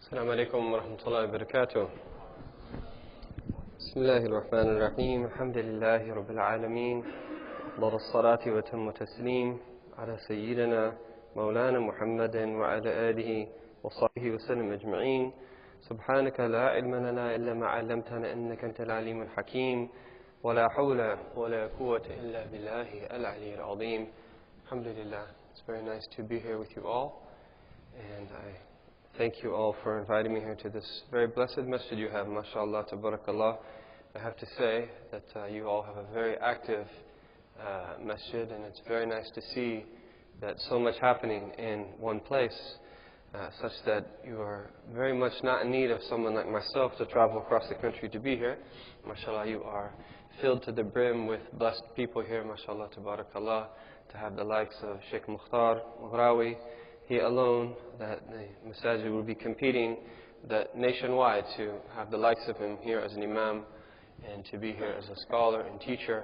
السلام عليكم ورحمة الله وبركاته. بسم الله الرحمن الرحيم. الحمد لله رب العالمين، أفضل الصلاة وتم التسليم على سيدنا مولانا محمد وعلى آله وصحبه وسلم أجمعين. سبحانك لا علم لنا إلا ما علمتنا إنك أنت العليم الحكيم، ولا حول ولا قوة إلا بالله العلي العظيم. Alhamdulillah. It's very nice to be here with you all, and I thank you all for inviting me here to this very blessed masjid you have. MashaAllah, tabarakallah. I have to say that you all have a very active masjid, and it's very nice to see that so much happening in one place, such that you are very much not in need of someone like myself to travel across the country to be here. MashaAllah, you are filled to the brim with blessed people here. MashaAllah, tabarakallah. To have the likes of Sheikh Mukhtar Mughrawi, he alone, that the masajid will be competing that nationwide to have the likes of him here as an imam and to be here as a scholar and teacher,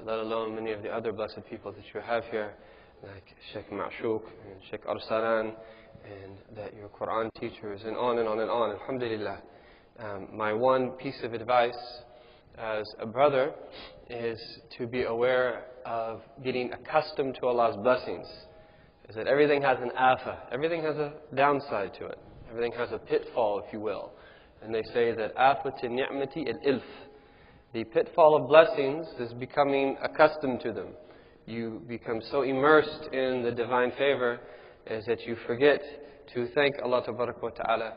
let alone many of the other blessed people that you have here, like Sheikh Ma'shuk and Sheikh Arsalan, and that your Quran teachers, and on and on and on. Alhamdulillah. My one piece of advice as a brother is to be aware of getting accustomed to Allah's blessings. Is that everything has an afa, everything has a downside to it. Everything has a pitfall, if you will. And they say that afat ni'mati al-ilf. The pitfall of blessings is becoming accustomed to them. You become so immersed in the divine favor is that you forget to thank Allah wa ta'ala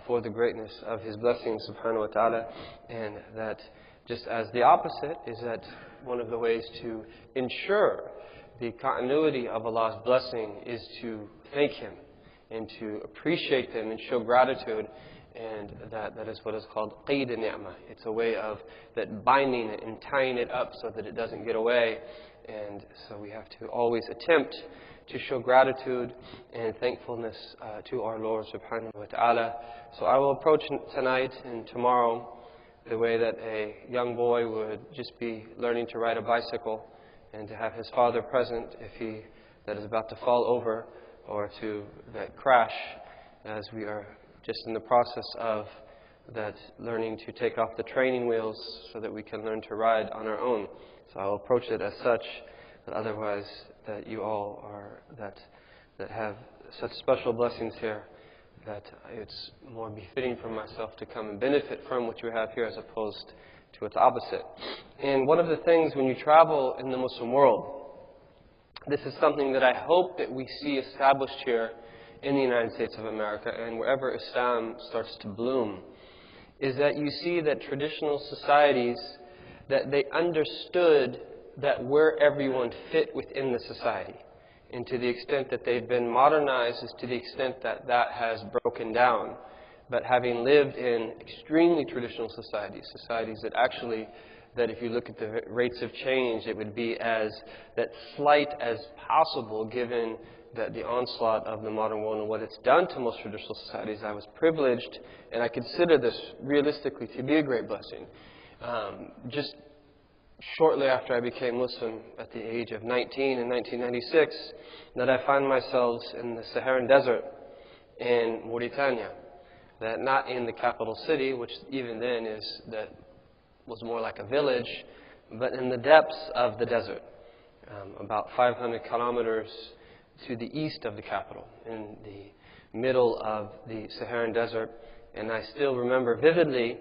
for the greatness of His blessings subhanahu wa ta'ala, and that just as the opposite is that one of the ways to ensure the continuity of Allah's blessing is to thank Him and to appreciate Him and show gratitude, and that is what is called qayd ni'mah. It's a way of that binding it and tying it up so that it doesn't get away, and so we have to always attempt to show gratitude and thankfulness to our Lord subhanahu wa ta'ala. So I will approach tonight and tomorrow the way that a young boy would just be learning to ride a bicycle, and to have his father present if he that is about to fall over or to that crash, as we are just in the process of that learning to take off the training wheels so that we can learn to ride on our own. So I'll approach it as such, but otherwise that you all are that have such special blessings here, that it's more befitting for myself to come and benefit from what you have here as opposed to its opposite. And one of the things when you travel in the Muslim world, this is something that I hope that we see established here in the United States of America and wherever Islam starts to bloom, is that you see that traditional societies, that they understood that where everyone fit within the society. And to the extent that they've been modernized is to the extent that that has broken down. But having lived in extremely traditional societies that actually, that if you look at the rates of change, it would be as that slight as possible given that the onslaught of the modern world and what it's done to most traditional societies. I was privileged, and I consider this realistically to be a great blessing. Just shortly after I became Muslim at the age of 19 in 1996, that I find myself in the Saharan desert in Mauritania. That not in the capital city, which even then was more like a village, but in the depths of the desert, about 500 kilometers to the east of the capital, in the middle of the Saharan desert. And I still remember vividly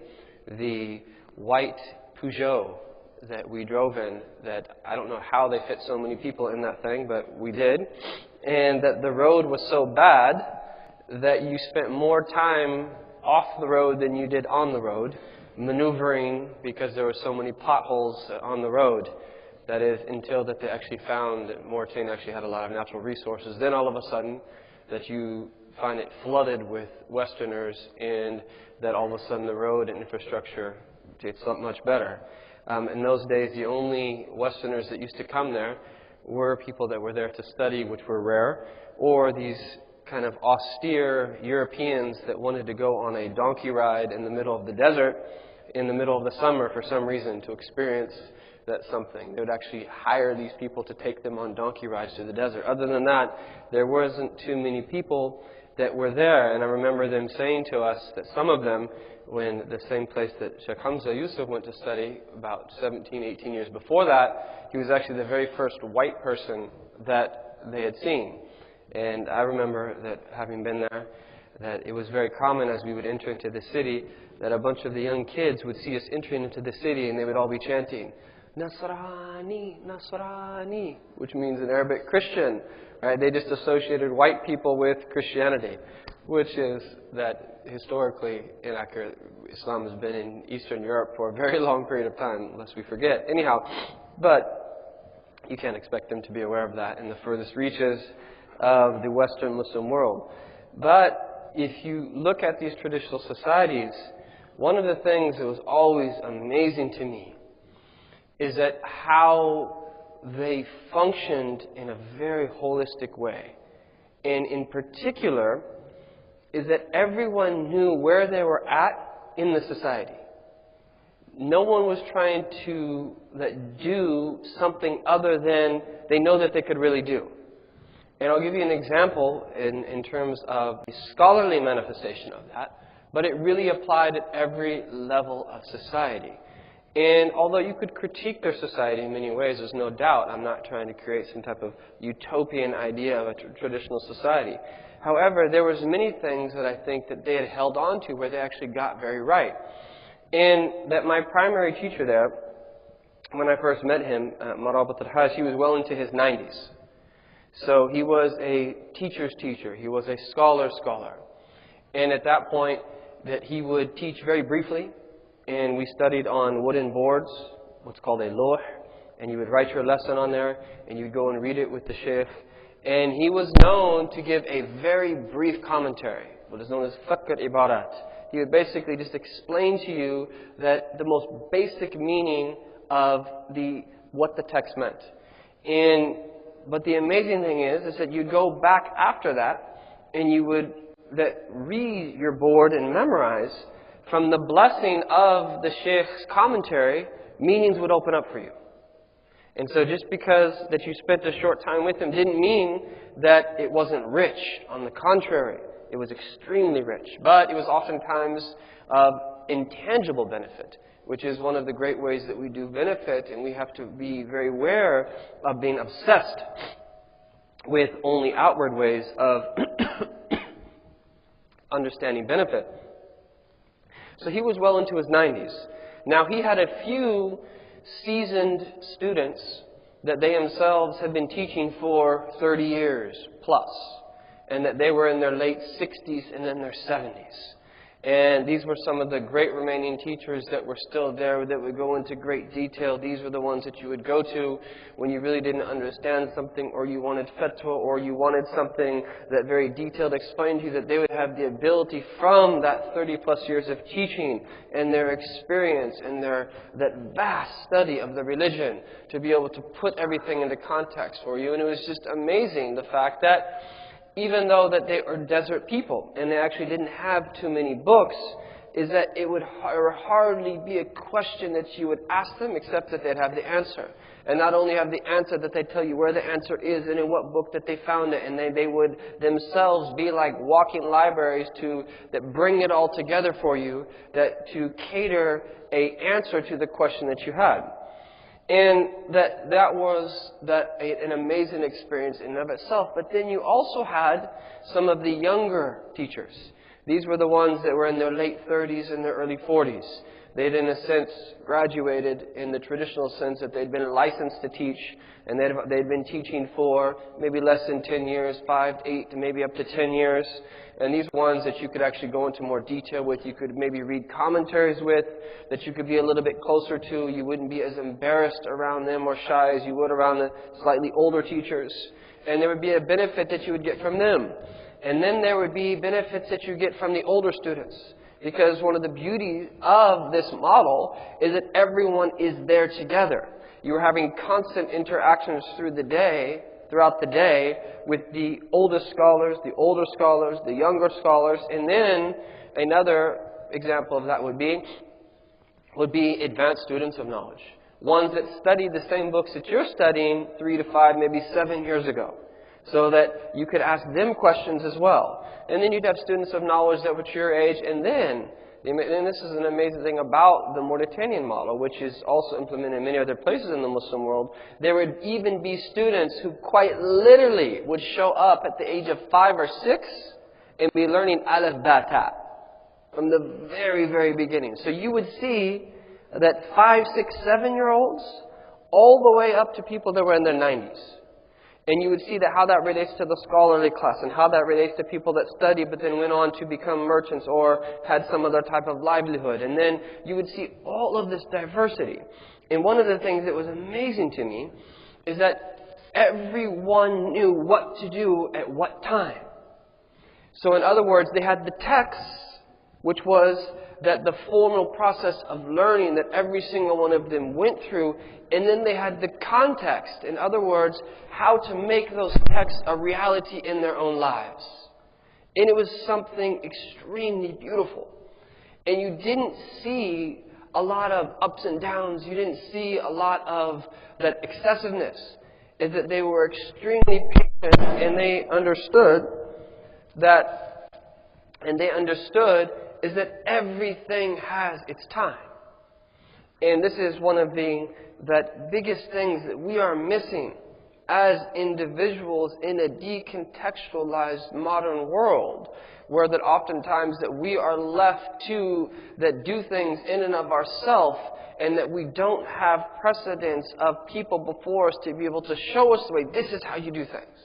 the white Peugeot that we drove in, that I don't know how they fit so many people in that thing, but we did. And that the road was so bad that you spent more time off the road than you did on the road, maneuvering because there were so many potholes on the road. That is, until that they actually found that Mauritania actually had a lot of natural resources. Then all of a sudden that you find it flooded with Westerners, and that all of a sudden the road and infrastructure gets much better. In those days, the only Westerners that used to come there were people that were there to study, which were rare, or these kind of austere Europeans that wanted to go on a donkey ride in the middle of the desert in the middle of the summer for some reason to experience that something. They would actually hire these people to take them on donkey rides to the desert. Other than that, there wasn't too many people that were there. And I remember them saying to us that some of them, when the same place that Sheikh Hamza Yusuf went to study about 17, 18 years before that, he was actually the very first white person that they had seen. And I remember that having been there, that it was very common as we would enter into the city, that a bunch of the young kids would see us entering into the city and they would all be chanting, Nasrani, Nasrani, which means in Arabic, Christian. Right? They just associated white people with Christianity, which is that historically inaccurate. Islam has been in Eastern Europe for a very long period of time, lest we forget. Anyhow, but you can't expect them to be aware of that in the furthest reaches of the Western Muslim world. But if you look at these traditional societies, one of the things that was always amazing to me is that how they functioned in a very holistic way. And in particular, is that everyone knew where they were at in the society. No one was trying to do something other than they know that they could really do. And I'll give you an example in terms of the scholarly manifestation of that, but it really applied at every level of society. And although you could critique their society in many ways, there's no doubt, I'm not trying to create some type of utopian idea of a traditional society. However, there was many things that I think that they had held on to where they actually got very right. And that my primary teacher there, when I first met him, Marabat al-Hajj, he was well into his 90s. So he was a teacher's teacher. He was a scholar's scholar. And at that point, that he would teach very briefly. And we studied on wooden boards, what's called a lawh. And you would write your lesson on there, and you'd go and read it with the sheikh. And he was known to give a very brief commentary, what is known as fiqh al-ibarat. He would basically just explain to you that the most basic meaning of what the text meant. But the amazing thing is that you'd go back after that, and you would read your board and memorize. From the blessing of the sheikh's commentary, meanings would open up for you. And so just because that you spent a short time with him didn't mean that it wasn't rich. On the contrary, it was extremely rich. But it was oftentimes of intangible benefit, which is one of the great ways that we do benefit, and we have to be very aware of being obsessed with only outward ways of understanding benefit. So he was well into his 90s. Now he had a few seasoned students that they themselves had been teaching for 30 years plus, and that they were in their late 60s and in their 70s. And these were some of the great remaining teachers that were still there that would go into great detail. These were the ones that you would go to when you really didn't understand something, or you wanted fatwa, or you wanted something that very detailed explained to you, that they would have the ability from that 30 plus years of teaching and their experience and that vast study of the religion to be able to put everything into context for you. And it was just amazing, the fact that even though that they are desert people and they actually didn't have too many books, is that it would hardly be a question that you would ask them except that they'd have the answer. And not only have the answer, that they'd tell you where the answer is and in what book that they found it. And they would themselves be like walking libraries that bring it all together for you, to cater an answer to the question that you had. And that was an amazing experience in and of itself. But then you also had some of the younger teachers. These were the ones that were in their late 30s and their early 40s. They'd, in a sense, graduated in the traditional sense that they'd been licensed to teach, and they'd been teaching for maybe less than 10 years, 5, 8, maybe up to 10 years. And these ones that you could actually go into more detail with, you could maybe read commentaries with, that you could be a little bit closer to. You wouldn't be as embarrassed around them or shy as you would around the slightly older teachers. And there would be a benefit that you would get from them. And then there would be benefits that you get from the older students. Because one of the beauties of this model is that everyone is there together. You are having constant interactions throughout the day, with the oldest scholars, the older scholars, the younger scholars. And then another example of that would be advanced students of knowledge. Ones that studied the same books that you're studying 3 to 5, maybe 7 years ago. so that you could ask them questions as well. And then you'd have students of knowledge that were your age, and this is an amazing thing about the Mauritanian model, which is also implemented in many other places in the Muslim world. There would even be students who quite literally would show up at the age of 5 or 6 and be learning alif ba ta from the very, very beginning. So you would see that 5, 6, 7-year-olds all the way up to people that were in their 90s. And you would see that how that relates to the scholarly class and how that relates to people that studied but then went on to become merchants or had some other type of livelihood. And then you would see all of this diversity. And one of the things that was amazing to me is that everyone knew what to do at what time. So in other words, they had the text, which was that the formal process of learning that every single one of them went through, and then they had the context, in other words, how to make those texts a reality in their own lives. And it was something extremely beautiful. And you didn't see a lot of ups and downs, you didn't see a lot of that excessiveness, is that they were extremely patient, and they understood is that everything has its time. And this is one of the biggest things that we are missing as individuals in a decontextualized modern world, where that oftentimes that we are left to that do things in and of ourselves, and that we don't have precedents of people before us to be able to show us the way, this is how you do things.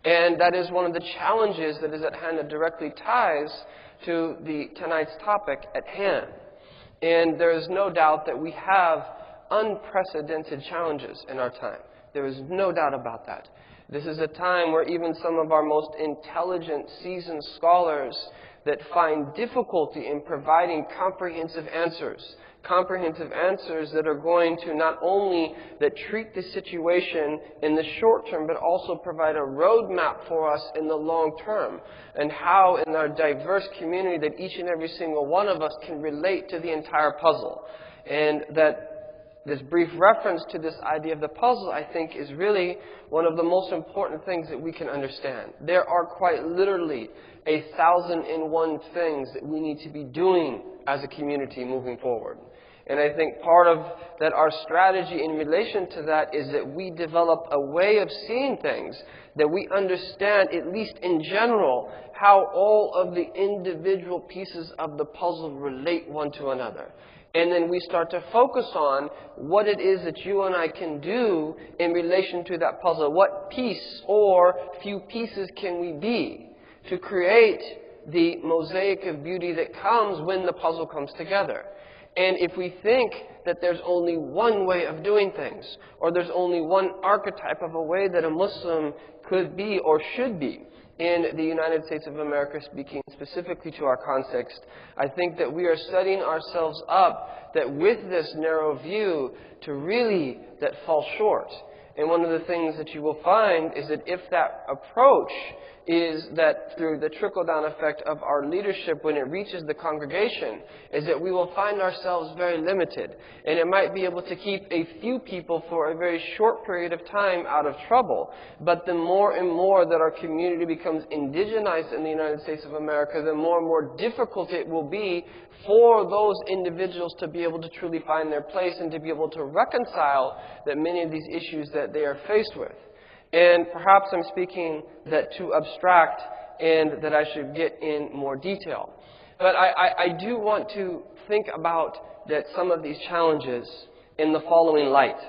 And that is one of the challenges that is at hand that directly ties to tonight's topic at hand. And there is no doubt that we have unprecedented challenges in our time. There is no doubt about that. This is a time where even some of our most intelligent, seasoned scholars that find difficulty in providing comprehensive answers that are going to not only that treat the situation in the short term, but also provide a roadmap for us in the long term, and how in our diverse community that each and every single one of us can relate to the entire puzzle. And that this brief reference to this idea of the puzzle, I think, is really one of the most important things that we can understand. There are quite literally 1,001 things that we need to be doing as a community moving forward. And I think part of that our strategy in relation to that is that we develop a way of seeing things, that we understand, at least in general, how all of the individual pieces of the puzzle relate one to another. And then we start to focus on what it is that you and I can do in relation to that puzzle. What piece or few pieces can we be to create the mosaic of beauty that comes when the puzzle comes together? And if we think that there's only one way of doing things, or there's only one archetype of a way that a Muslim could be or should be in the United States of America, speaking specifically to our context, I think that we are setting ourselves up that with this narrow view to really that fall short. And one of the things that you will find is that if that approach is that through the trickle-down effect of our leadership when it reaches the congregation, is that we will find ourselves very limited. And it might be able to keep a few people for a very short period of time out of trouble. But the more and more that our community becomes indigenized in the United States of America, the more and more difficult it will be for those individuals to be able to truly find their place and to be able to reconcile that many of these issues that they are faced with. And perhaps I'm speaking that too abstract and that I should get in more detail. But I do want to think about that some of these challenges in the following light.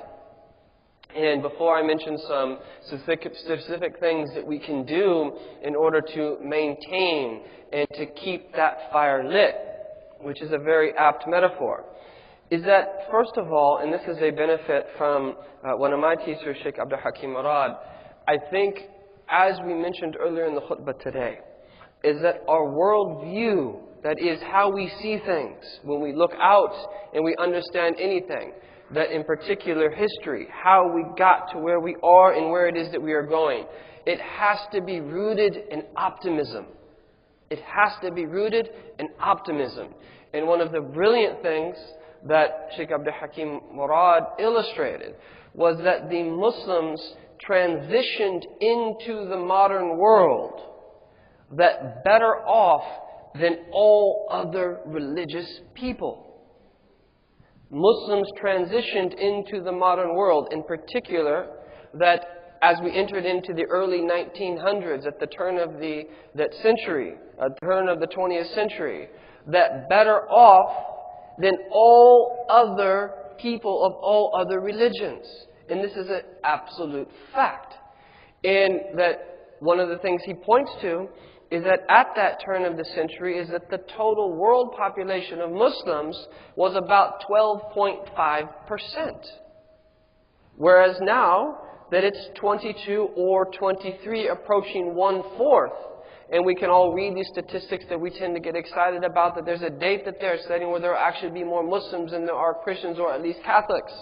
And before I mention some specific things that we can do in order to maintain and to keep that fire lit, which is a very apt metaphor, is that, first of all, and this is a benefit from one of my teachers, Sheikh Abdul Hakim Murad, I think, as we mentioned earlier in the khutbah today, is that our worldview, that is how we see things, when we look out and we understand anything, that in particular history, how we got to where we are and where it is that we are going, it has to be rooted in optimism. It has to be rooted in optimism. And one of the brilliant things that Sheikh Abdul Hakim Murad illustrated was that the Muslims transitioned into the modern world that better off than all other religious people. Muslims transitioned into the modern world, in particular, that as we entered into the early 1900s, at the turn of the 20th century, that better off than all other people of all other religions. And this is an absolute fact. And that one of the things he points to is that at that turn of the century is that the total world population of Muslims was about 12.5%. Whereas now that it's 22 or 23, approaching 1/4. And we can all read these statistics that we tend to get excited about, that there's a date that they're setting where there will actually be more Muslims than there are Christians or at least Catholics.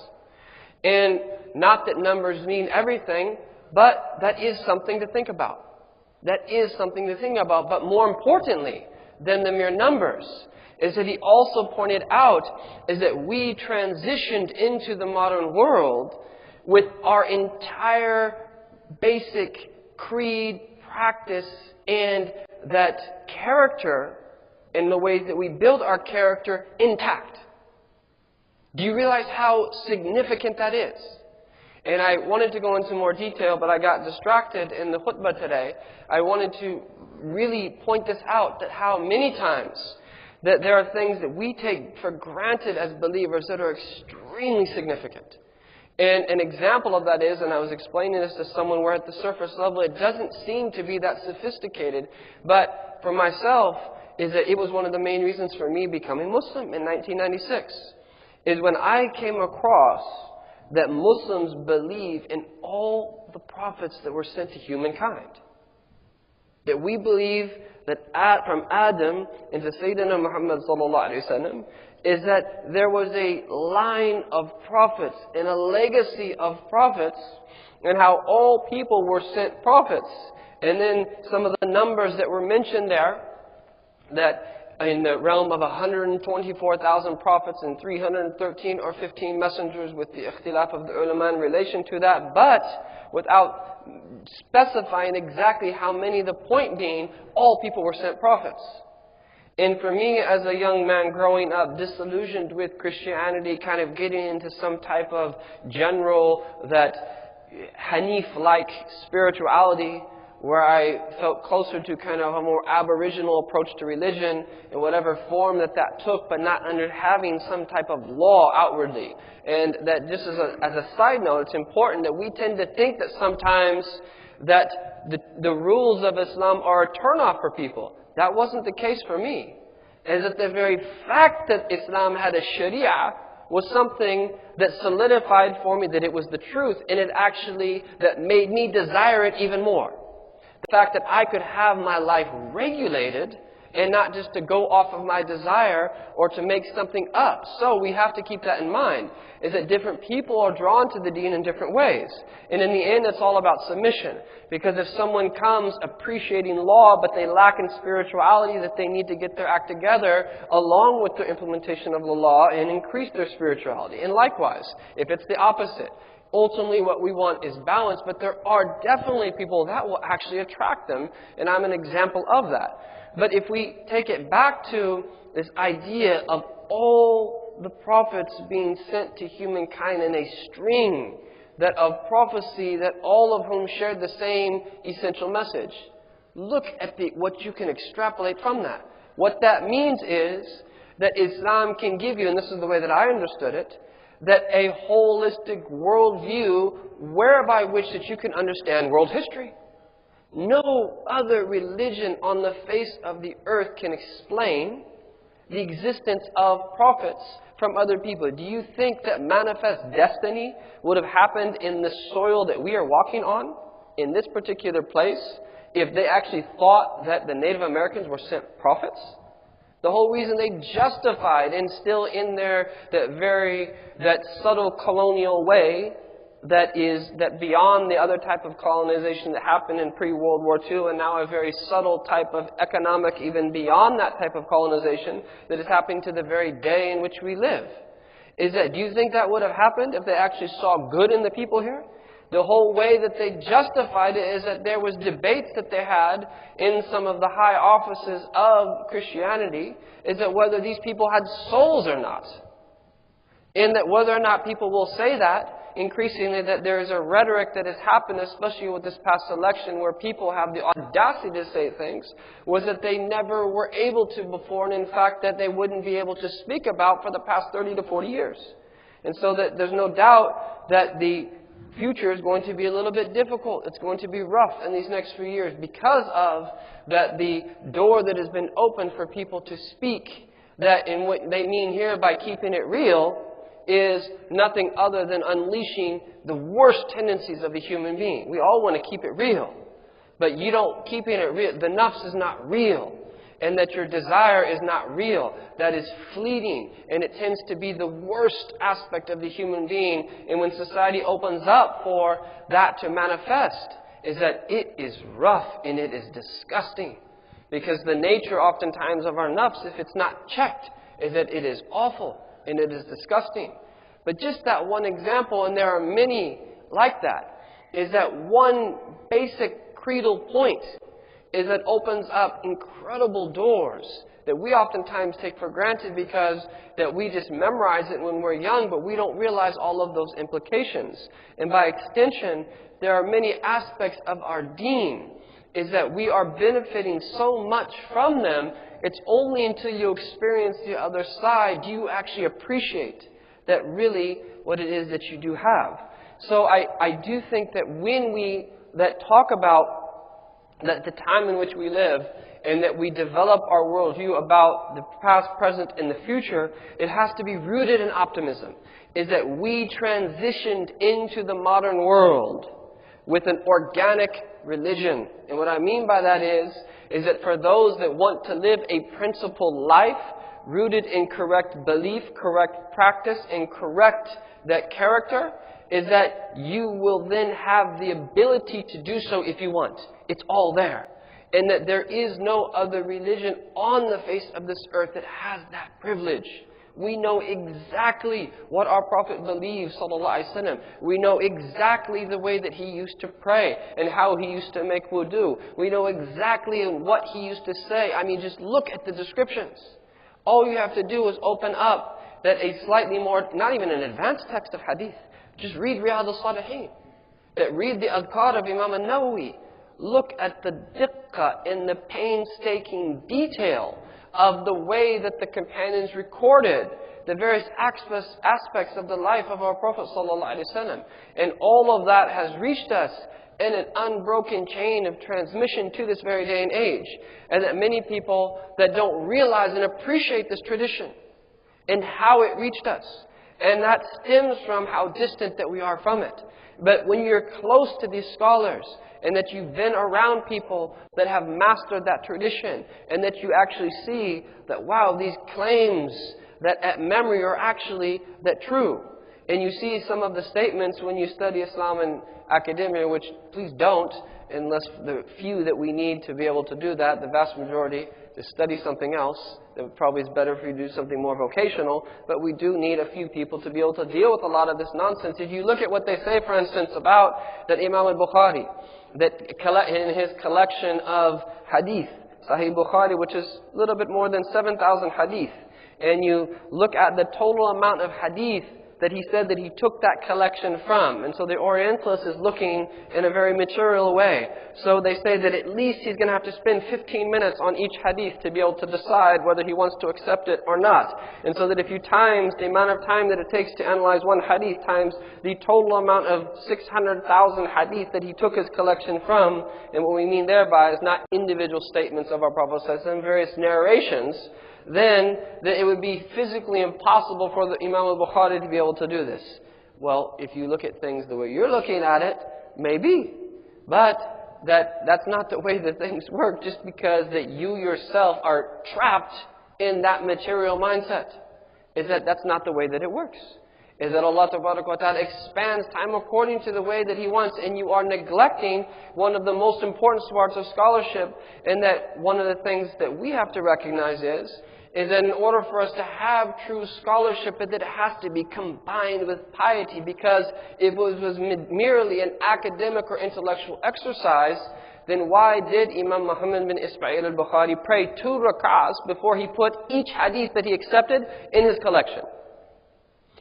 And not that numbers mean everything, but that is something to think about. That is something to think about. But more importantly than the mere numbers is that he also pointed out is that we transitioned into the modern world with our entire basic creed, practice, and that character and the ways that we build our character intact. Do you realize how significant that is? And I wanted to go into more detail, but I got distracted in the khutbah today. I wanted to really point this out, that how many times that there are things that we take for granted as believers that are extremely significant. And an example of that is, and I was explaining this to someone where at the surface level it doesn't seem to be that sophisticated, but for myself is that it was one of the main reasons for me becoming Muslim in 1996, is when I came across that Muslims believe in all the prophets that were sent to humankind. That we believe that from Adam into Sayyidina Muhammad sallallahu alaihi wasallam is that there was a line of prophets and a legacy of prophets, and how all people were sent prophets. And then some of the numbers that were mentioned there, that in the realm of 124,000 prophets and 313 or 15 messengers, with the ikhtilaf of the ulama in relation to that, but without specifying exactly how many, the point being, all people were sent prophets. And for me, as a young man growing up, disillusioned with Christianity, kind of getting into some type of general, that Hanif-like spirituality, where I felt closer to kind of a more aboriginal approach to religion, in whatever form that took, but not under having some type of law outwardly. And that just as a side note, it's important that we tend to think that sometimes that the rules of Islam are a turn-off for people. That wasn't the case for me. As that the very fact that Islam had a Sharia was something that solidified for me that it was the truth, and it actually that made me desire it even more. The fact that I could have my life regulated and not just to go off of my desire or to make something up. So we have to keep that in mind, is that different people are drawn to the deen in different ways. And in the end, it's all about submission. Because if someone comes appreciating law, but they lack in spirituality, that they need to get their act together along with their implementation of the law and increase their spirituality. And likewise, if it's the opposite, ultimately what we want is balance, but there are definitely people that will actually attract them, and I'm an example of that. But if we take it back to this idea of all the prophets being sent to humankind in a string that of prophecy, that all of whom shared the same essential message, look at what you can extrapolate from that. What that means is that Islam can give you, and this is the way that I understood it, that a holistic worldview whereby which that you can understand world history. No other religion on the face of the earth can explain the existence of prophets from other people. Do you think that manifest destiny would have happened in the soil that we are walking on, in this particular place, if they actually thought that the Native Americans were sent prophets? The whole reason they justified, and still in there, that subtle colonial way that beyond the other type of colonization that happened in pre-World War II, and now a very subtle type of economic, even beyond that type of colonization, that is happening to the very day in which we live. Do you think that would have happened if they actually saw good in the people here? The whole way that they justified it is that there was debates that they had in some of the high offices of Christianity, is that whether these people had souls or not. And that whether or not people will say that, increasingly that there is a rhetoric that has happened, especially with this past election, where people have the audacity to say things, was that they never were able to before, and in fact that they wouldn't be able to speak about for the past 30 to 40 years. And so that there's no doubt that the future is going to be a little bit difficult. It's going to be rough in these next few years because of that the door that has been opened for people to speak, that in what they mean here by keeping it real is nothing other than unleashing the worst tendencies of a human being. We all want to keep it real, but you don't keeping it real. The nafs is not real, and that your desire is not real. That is fleeting, and it tends to be the worst aspect of the human being. And when society opens up for that to manifest, is that it is rough and it is disgusting. Because the nature oftentimes of our nafs, if it's not checked, is that it is awful and it is disgusting. But just that one example, and there are many like that, is that one basic creedal point is that opens up incredible doors that we oftentimes take for granted because that we just memorize it when we're young, but we don't realize all of those implications. And by extension, there are many aspects of our deen is that we are benefiting so much from them. It's only until you experience the other side do you actually appreciate that really what it is that you do have. So I do think that when we talk about that the time in which we live and that we develop our worldview about the past, present, and the future, it has to be rooted in optimism. Is that we transitioned into the modern world with an organic religion. And what I mean by that is that for those that want to live a principled life, rooted in correct belief, correct practice, and correct that character, is that you will then have the ability to do so if you want. It's all there. And that there is no other religion on the face of this earth that has that privilege. We know exactly what our Prophet believes, sallallahu alaihi wasallam. We know exactly the way that he used to pray and how he used to make wudu. We know exactly what he used to say. I mean, just look at the descriptions. All you have to do is open up that a slightly more, not even an advanced text of hadith. Just read Riyadh al-Salihin. That read the Adhkar of Imam al-Nawawi. Look at the diqqah in the painstaking detail of the way that the companions recorded the various aspects of the life of our Prophet ﷺ. And all of that has reached us in an unbroken chain of transmission to this very day and age. And that many people that don't realize and appreciate this tradition and how it reached us. And that stems from how distant that we are from it. But when you're close to these scholars, and that you've been around people that have mastered that tradition, and that you actually see that, wow, these claims that at memory are actually that true. And you see some of the statements when you study Islam in academia, which please don't, unless the few that we need to be able to do that, the vast majority, to study something else. It probably is better for you to do something more vocational, but we do need a few people to be able to deal with a lot of this nonsense. If you look at what they say, for instance, about that Imam al-Bukhari, that in his collection of hadith, Sahih Bukhari, which is a little bit more than 7,000 hadith, and you look at the total amount of hadith that he said that he took that collection from. And so the Orientalist is looking in a very material way. So they say that at least he's going to have to spend 15 minutes on each hadith to be able to decide whether he wants to accept it or not. And so that if you times the amount of time that it takes to analyze one hadith times the total amount of 600,000 hadith that he took his collection from, and what we mean thereby is not individual statements of our Prophet ﷺ, various narrations, then it would be physically impossible for the Imam al-Bukhari to be able to do this. Well, if you look at things the way you're looking at it, maybe. But that's not the way that things work, just because that you yourself are trapped in that material mindset. That's not the way that it works. Is that Allah Ta'ala expands time according to the way that He wants, and you are neglecting one of the most important parts of scholarship, and that one of the things that we have to recognize is is that in order for us to have true scholarship, that it has to be combined with piety, because if it was merely an academic or intellectual exercise, then why did Imam Muhammad bin Ismail al-Bukhari pray 2 rak'ahs before he put each hadith that he accepted in his collection?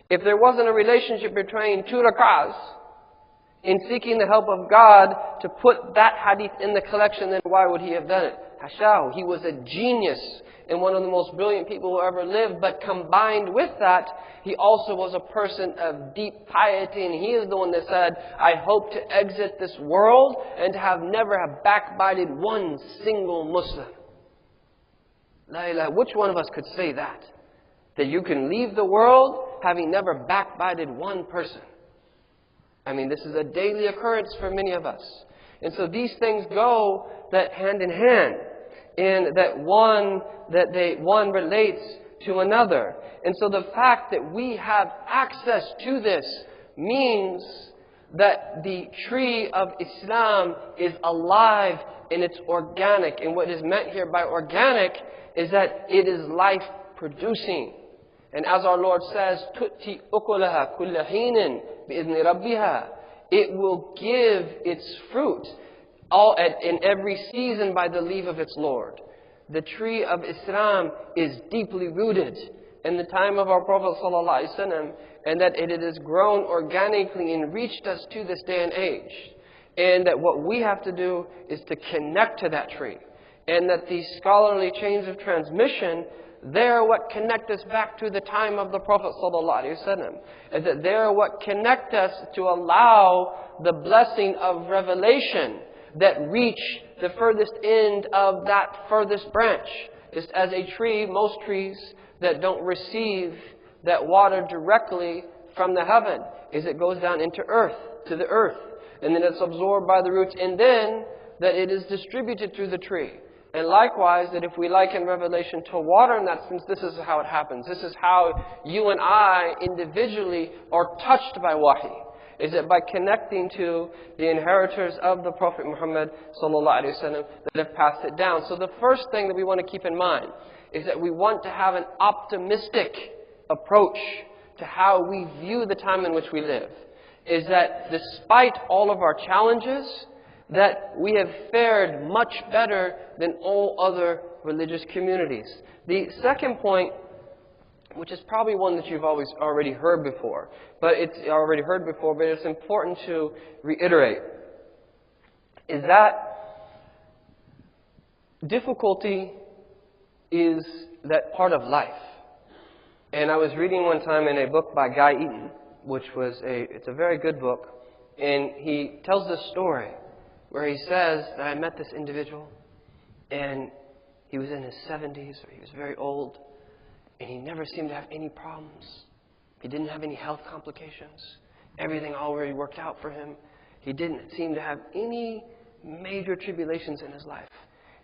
If there wasn't a relationship between 2 rak'ahs in seeking the help of God to put that hadith in the collection, then why would he have done it? Hashahu, he was a genius and one of the most brilliant people who ever lived, but combined with that, he also was a person of deep piety, and he is the one that said, I hope to exit this world and to have never have backbited one single Muslim. La ilaha. Which one of us could say that? That you can leave the world having never backbited one person. I mean, this is a daily occurrence for many of us. And so these things go that hand in hand, in that one relates to another. And so the fact that we have access to this means that the tree of Islam is alive and it's organic. And what is meant here by organic is that it is life producing. And as our Lord says, "Tu'ti ukulaha kulla hinin bi'izni rabbiha." It will give its fruit in every season by the leave of its Lord. The tree of Islam is deeply rooted in the time of our Prophet ﷺ, and that it has grown organically and reached us to this day and age. And that what we have to do is to connect to that tree. And that these scholarly chains of transmission, they're what connect us back to the time of the Prophet ﷺ. And that they're what connect us to allow the blessing of revelation that reach the furthest end of that furthest branch. Just as a tree, most trees that don't receive that water directly from the heaven, is it goes down into earth, to the earth. And then it's absorbed by the roots, and then that it is distributed through the tree. And likewise, that if we liken revelation to water in that sense, this is how it happens. This is how you and I individually are touched by wahi. Is that by connecting to the inheritors of the Prophet Muhammad ﷺ that have passed it down. So the first thing that we want to keep in mind is that we want to have an optimistic approach to how we view the time in which we live. Is that despite all of our challenges, that we have fared much better than all other religious communities. The second point, which is probably one that you've already heard before, but it's important to reiterate, is that difficulty is that part of life. And I was reading one time in a book by Guy Eaton, it's a very good book, and he tells this story where he says that I met this individual, and he was in his 70s, or he was very old, and he never seemed to have any problems. He didn't have any health complications. Everything already worked out for him. He didn't seem to have any major tribulations in his life.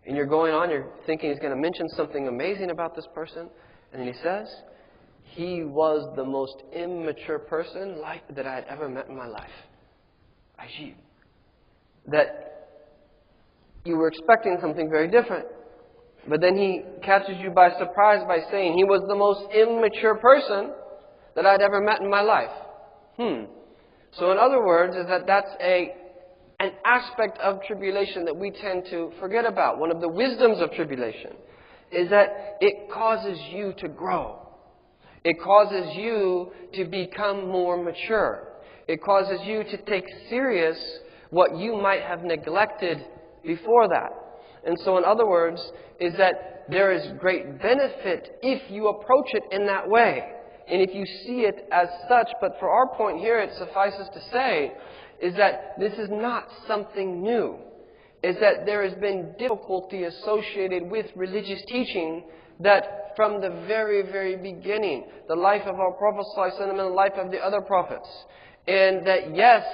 And you're going on, you're thinking he's going to mention something amazing about this person. And then he says, he was the most immature person that I had ever met in my life. Ajib. That you were expecting something very different. But then he catches you by surprise by saying he was the most immature person that I'd ever met in my life. So in other words, is that's an aspect of tribulation that we tend to forget about. One of the wisdoms of tribulation is that it causes you to grow. It causes you to become more mature. It causes you to take serious what you might have neglected before that. And so in other words, is that there is great benefit if you approach it in that way. And if you see it as such, but for our point here, it suffices to say, is that this is not something new. Is that there has been difficulty associated with religious teaching that from the very, very beginning, the life of our Prophet ﷺ and the life of the other prophets. And that yes,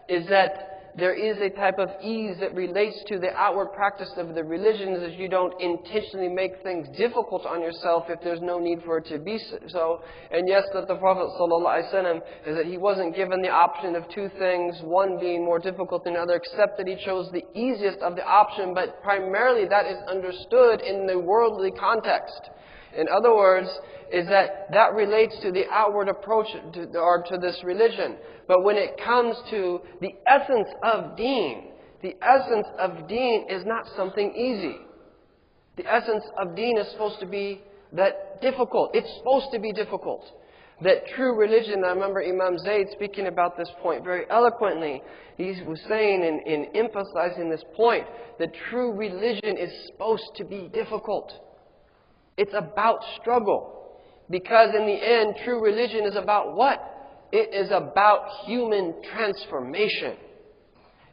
is that there is a type of ease that relates to the outward practice of the religions, as you don't intentionally make things difficult on yourself if there's no need for it to be so. And yes, that the Prophet ﷺ is that he wasn't given the option of two things, one being more difficult than the other, except that he chose the easiest of the option, but primarily that is understood in the worldly context. In other words, is that relates to the outward approach to this religion. But when it comes to the essence of deen is not something easy. The essence of deen is supposed to be that difficult. It's supposed to be difficult. That true religion, I remember Imam Zayd speaking about this point very eloquently. He was saying in emphasizing this point, that true religion is supposed to be difficult. It's about struggle. Because in the end, true religion is about what? It is about human transformation.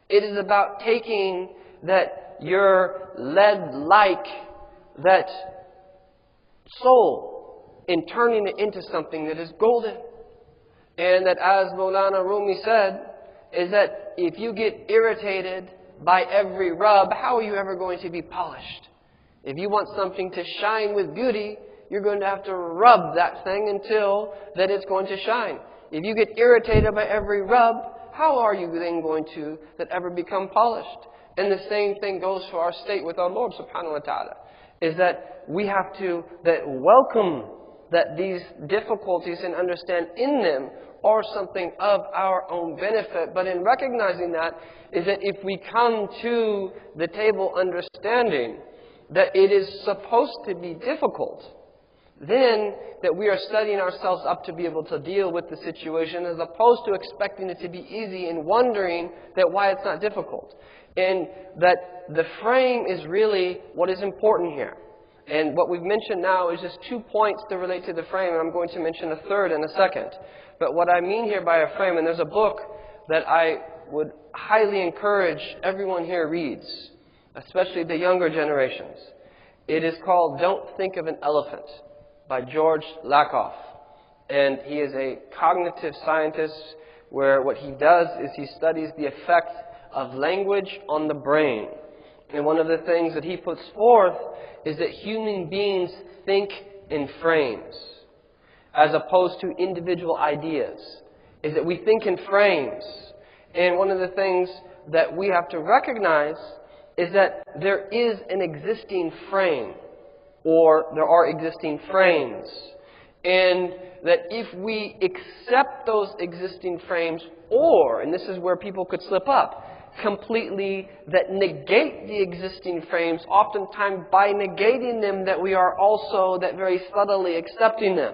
It is about taking that your lead-like, that soul, and turning it into something that is golden. And that, as Maulana Rumi said, is that if you get irritated by every rub, how are you ever going to be polished? If you want something to shine with beauty, you're going to have to rub that thing until that it's going to shine. If you get irritated by every rub, how are you then going to that ever become polished? And the same thing goes for our state with our Lord subhanahu wa ta'ala. Is that we have to welcome that these difficulties and understand in them are something of our own benefit. But in recognizing that, is that if we come to the table understanding that it is supposed to be difficult, then that we are setting ourselves up to be able to deal with the situation, as opposed to expecting it to be easy and wondering that why it's not difficult. And that the frame is really what is important here. And what we've mentioned now is just 2 points to relate to the frame, and I'm going to mention a third in a second. But what I mean here by a frame, and there's a book that I would highly encourage everyone here reads, especially the younger generations. It is called Don't Think of an Elephant by George Lakoff. And he is a cognitive scientist where what he does is he studies the effect of language on the brain. And one of the things that he puts forth is that human beings think in frames as opposed to individual ideas. Is that we think in frames. And one of the things that we have to recognize is that there is an existing frame, or there are existing frames. And that if we accept those existing frames, or, and this is where people could slip up, completely that negate the existing frames, oftentimes by negating them that we are also that very subtly accepting them.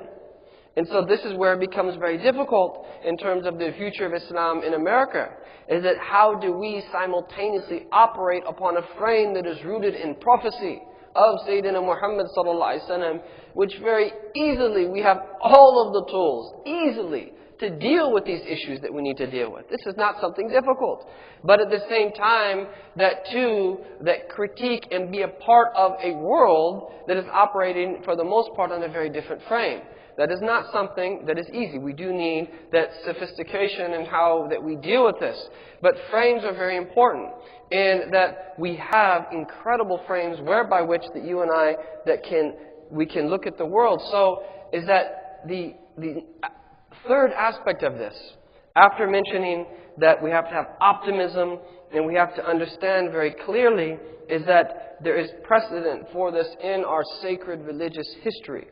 And so this is where it becomes very difficult in terms of the future of Islam in America, is that how do we simultaneously operate upon a frame that is rooted in prophecy of Sayyidina Muhammad sallallahu alaihi wasallam, which very easily we have all of the tools, easily, to deal with these issues that we need to deal with. This is not something difficult. But at the same time, that critique and be a part of a world that is operating for the most part on a very different frame. That is not something that is easy. We do need that sophistication in how that we deal with this. But frames are very important. And that we have incredible frames whereby which that you and I we can look at the world. So is that the third aspect of this, after mentioning that we have to have optimism and we have to understand very clearly, is that there is precedent for this in our sacred religious history,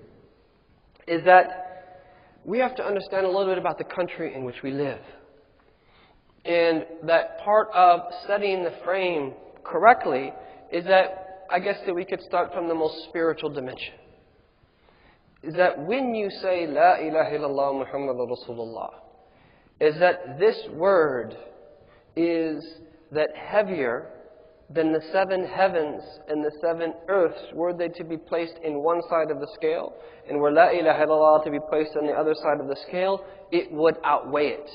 is that we have to understand a little bit about the country in which we live. And that part of studying the frame correctly is that, I guess that we could start from the most spiritual dimension. Is that when you say La ilaha illallah Muhammadur Rasulullah, is that this word is that heavier than the 7 heavens and the 7 earths, were they to be placed in one side of the scale, and were La ilaha illallah to be placed on the other side of the scale, it would outweigh it.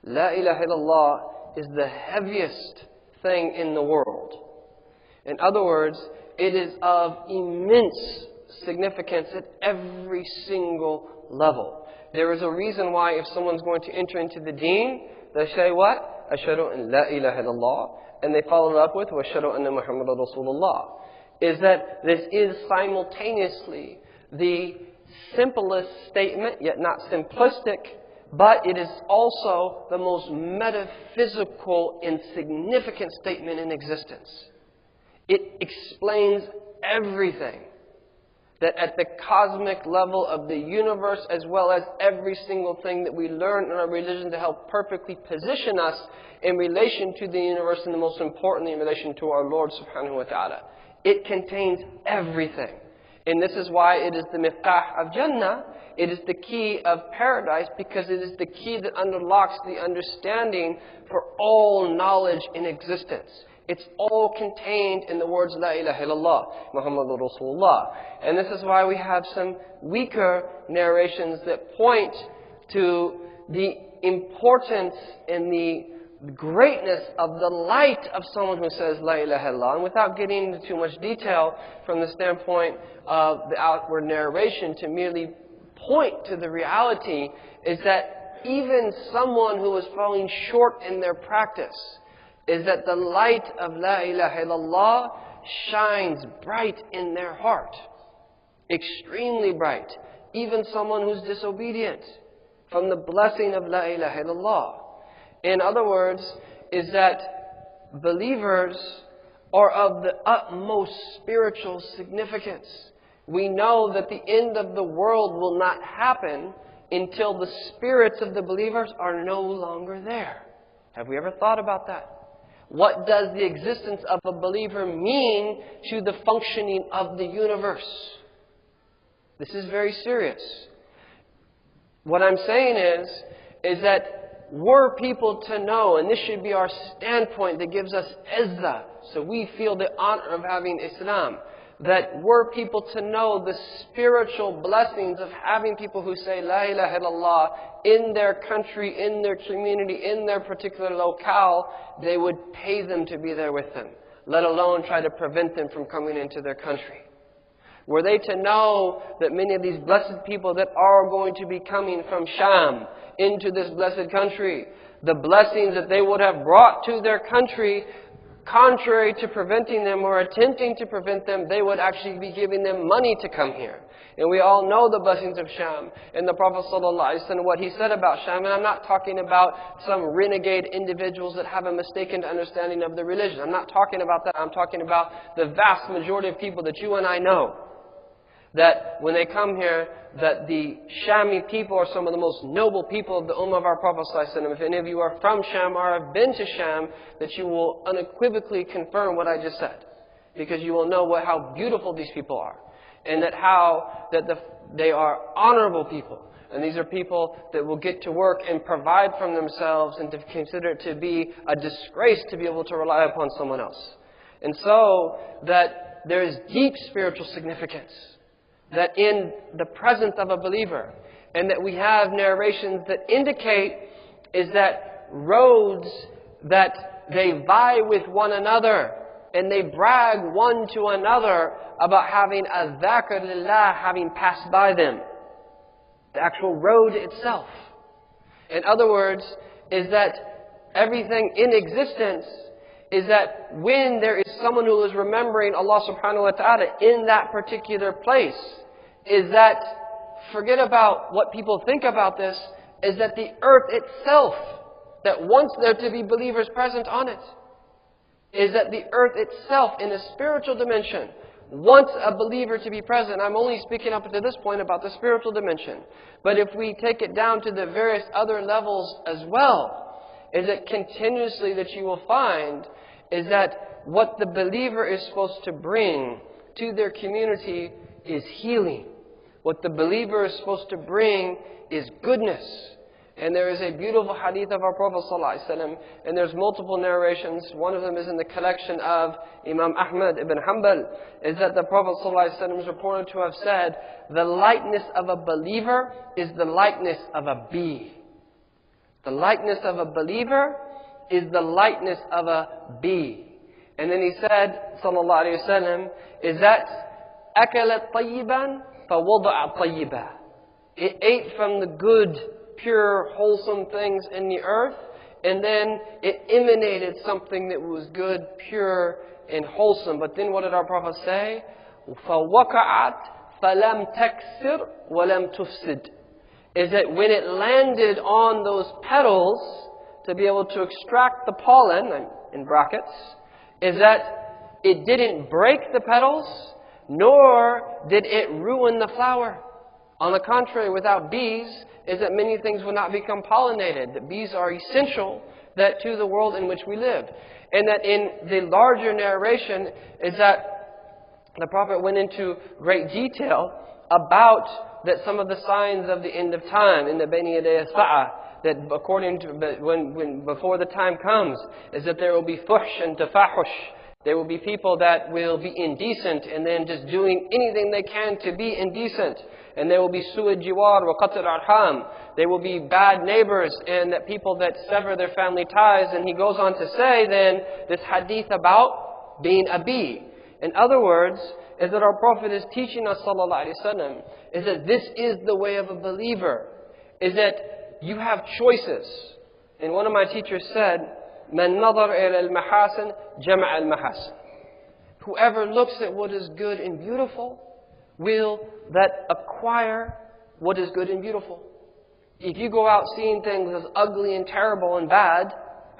La ilaha illallah is the heaviest thing in the world. In other words, it is of immense significance at every single level. There is a reason why if someone's going to enter into the deen, they say what? Ashhadu an la ilaha illallah. And they follow it up with Ashhadu anna Muhammadur Rasulullah. Is that this is simultaneously the simplest statement, yet not simplistic, but it is also the most metaphysical and significant statement in existence. It explains everything. that at the cosmic level of the universe, as well as every single thing that we learn in our religion to help perfectly position us in relation to the universe, and most importantly in relation to our Lord subhanahu wa ta'ala. It contains everything. And this is why it is the miftah of Jannah. It is the key of paradise, because it is the key that unlocks the understanding for all knowledge in existence. It's all contained in the words La ilaha illallah, Muhammadur Rasulullah. And this is why we have some weaker narrations that point to the importance and the greatness of the light of someone who says La ilaha illallah. And without getting into too much detail from the standpoint of the outward narration, to merely point to the reality is that even someone who is falling short in their practice, is that the light of La ilaha illallah shines bright in their heart. Extremely bright. Even someone who's disobedient, from the blessing of La ilaha illallah. In other words, is that believers are of the utmost spiritual significance. We know that the end of the world will not happen until the spirits of the believers are no longer there. Have we ever thought about that? What does the existence of a believer mean to the functioning of the universe? This is very serious. What I'm saying is that were people to know, and this should be our standpoint that gives us izzah, so we feel the honor of having Islam, that were people to know the spiritual blessings of having people who say La ilaha illallah in their country, in their community, in their particular locale, they would pay them to be there with them, let alone try to prevent them from coming into their country. Were they to know that many of these blessed people that are going to be coming from Sham into this blessed country, the blessings that they would have brought to their country, contrary to preventing them or attempting to prevent them, they would actually be giving them money to come here. And we all know the blessings of Sham. And the Prophet ﷺ, what he said about Sham, and I'm not talking about some renegade individuals that have a mistaken understanding of the religion. I'm not talking about that. I'm talking about the vast majority of people that you and I know. That when they come here, that the Shami people are some of the most noble people of the Ummah of our Prophet ﷺ. If any of you are from Sham or have been to Sham, that you will unequivocally confirm what I just said. Because you will know how beautiful these people are. And they are honorable people. And these are people that will get to work and provide from themselves, and to consider it to be a disgrace to be able to rely upon someone else. And so that there is deep spiritual significance that in the presence of a believer, and that we have narrations that indicate is that roads that they vie with one another, and they brag one to another about having a dhakr lillah having passed by them. The actual road itself. In other words, is that everything in existence is that when there is someone who is remembering Allah subhanahu wa ta'ala in that particular place, is that, forget about what people think about this, is that the earth itself, that wants there to be believers present on it, is that the earth itself in a spiritual dimension wants a believer to be present. I'm only speaking up to this point about the spiritual dimension. But if we take it down to the various other levels as well, is that continuously that you will find is that what the believer is supposed to bring to their community is healing. What the believer is supposed to bring is goodness. And there is a beautiful hadith of our Prophet ﷺ, and there's multiple narrations. One of them is in the collection of Imam Ahmad ibn Hanbal, is that the Prophet ﷺ is reported to have said, the likeness of a believer is the likeness of a bee. The likeness of a believer is the likeness of a bee. And then he said, sallallahu alayhi wa sallam, is that أَكَلَتْ طَيِّبًا فَوَضَعَ طَيِّبًا. It ate from the good, pure, wholesome things in the earth, and then it emanated something that was good, pure, and wholesome. But then what did our Prophet say? فَوَقَعَتْ فَلَمْ تَكْسِرْ وَلَمْ تُفْسِدْ. Is that when it landed on those petals to be able to extract the pollen, in brackets, is that it didn't break the petals, nor did it ruin the flower. On the contrary, without bees, is that many things would not become pollinated. That bees are essential to the world in which we live. And that in the larger narration is that the Prophet went into great detail about that some of the signs of the end of time in the Bayni Yaday Sa'ah, that according to when before the time comes, is that there will be fuhsh and tafahush. There will be people that will be indecent and then just doing anything they can to be indecent. And there will be su'ud jiwar wa qatl arham. There will be bad neighbors and that people that sever their family ties. And he goes on to say then this hadith about being a bee. In other words, is that our Prophet is teaching us, sallallahu alaihi wasallam, is that this is the way of a believer. Is that you have choices. And one of my teachers said, "Man nadar ila al-mahasin, jama' al-mahasin." Whoever looks at what is good and beautiful will that acquire what is good and beautiful. If you go out seeing things as ugly and terrible and bad,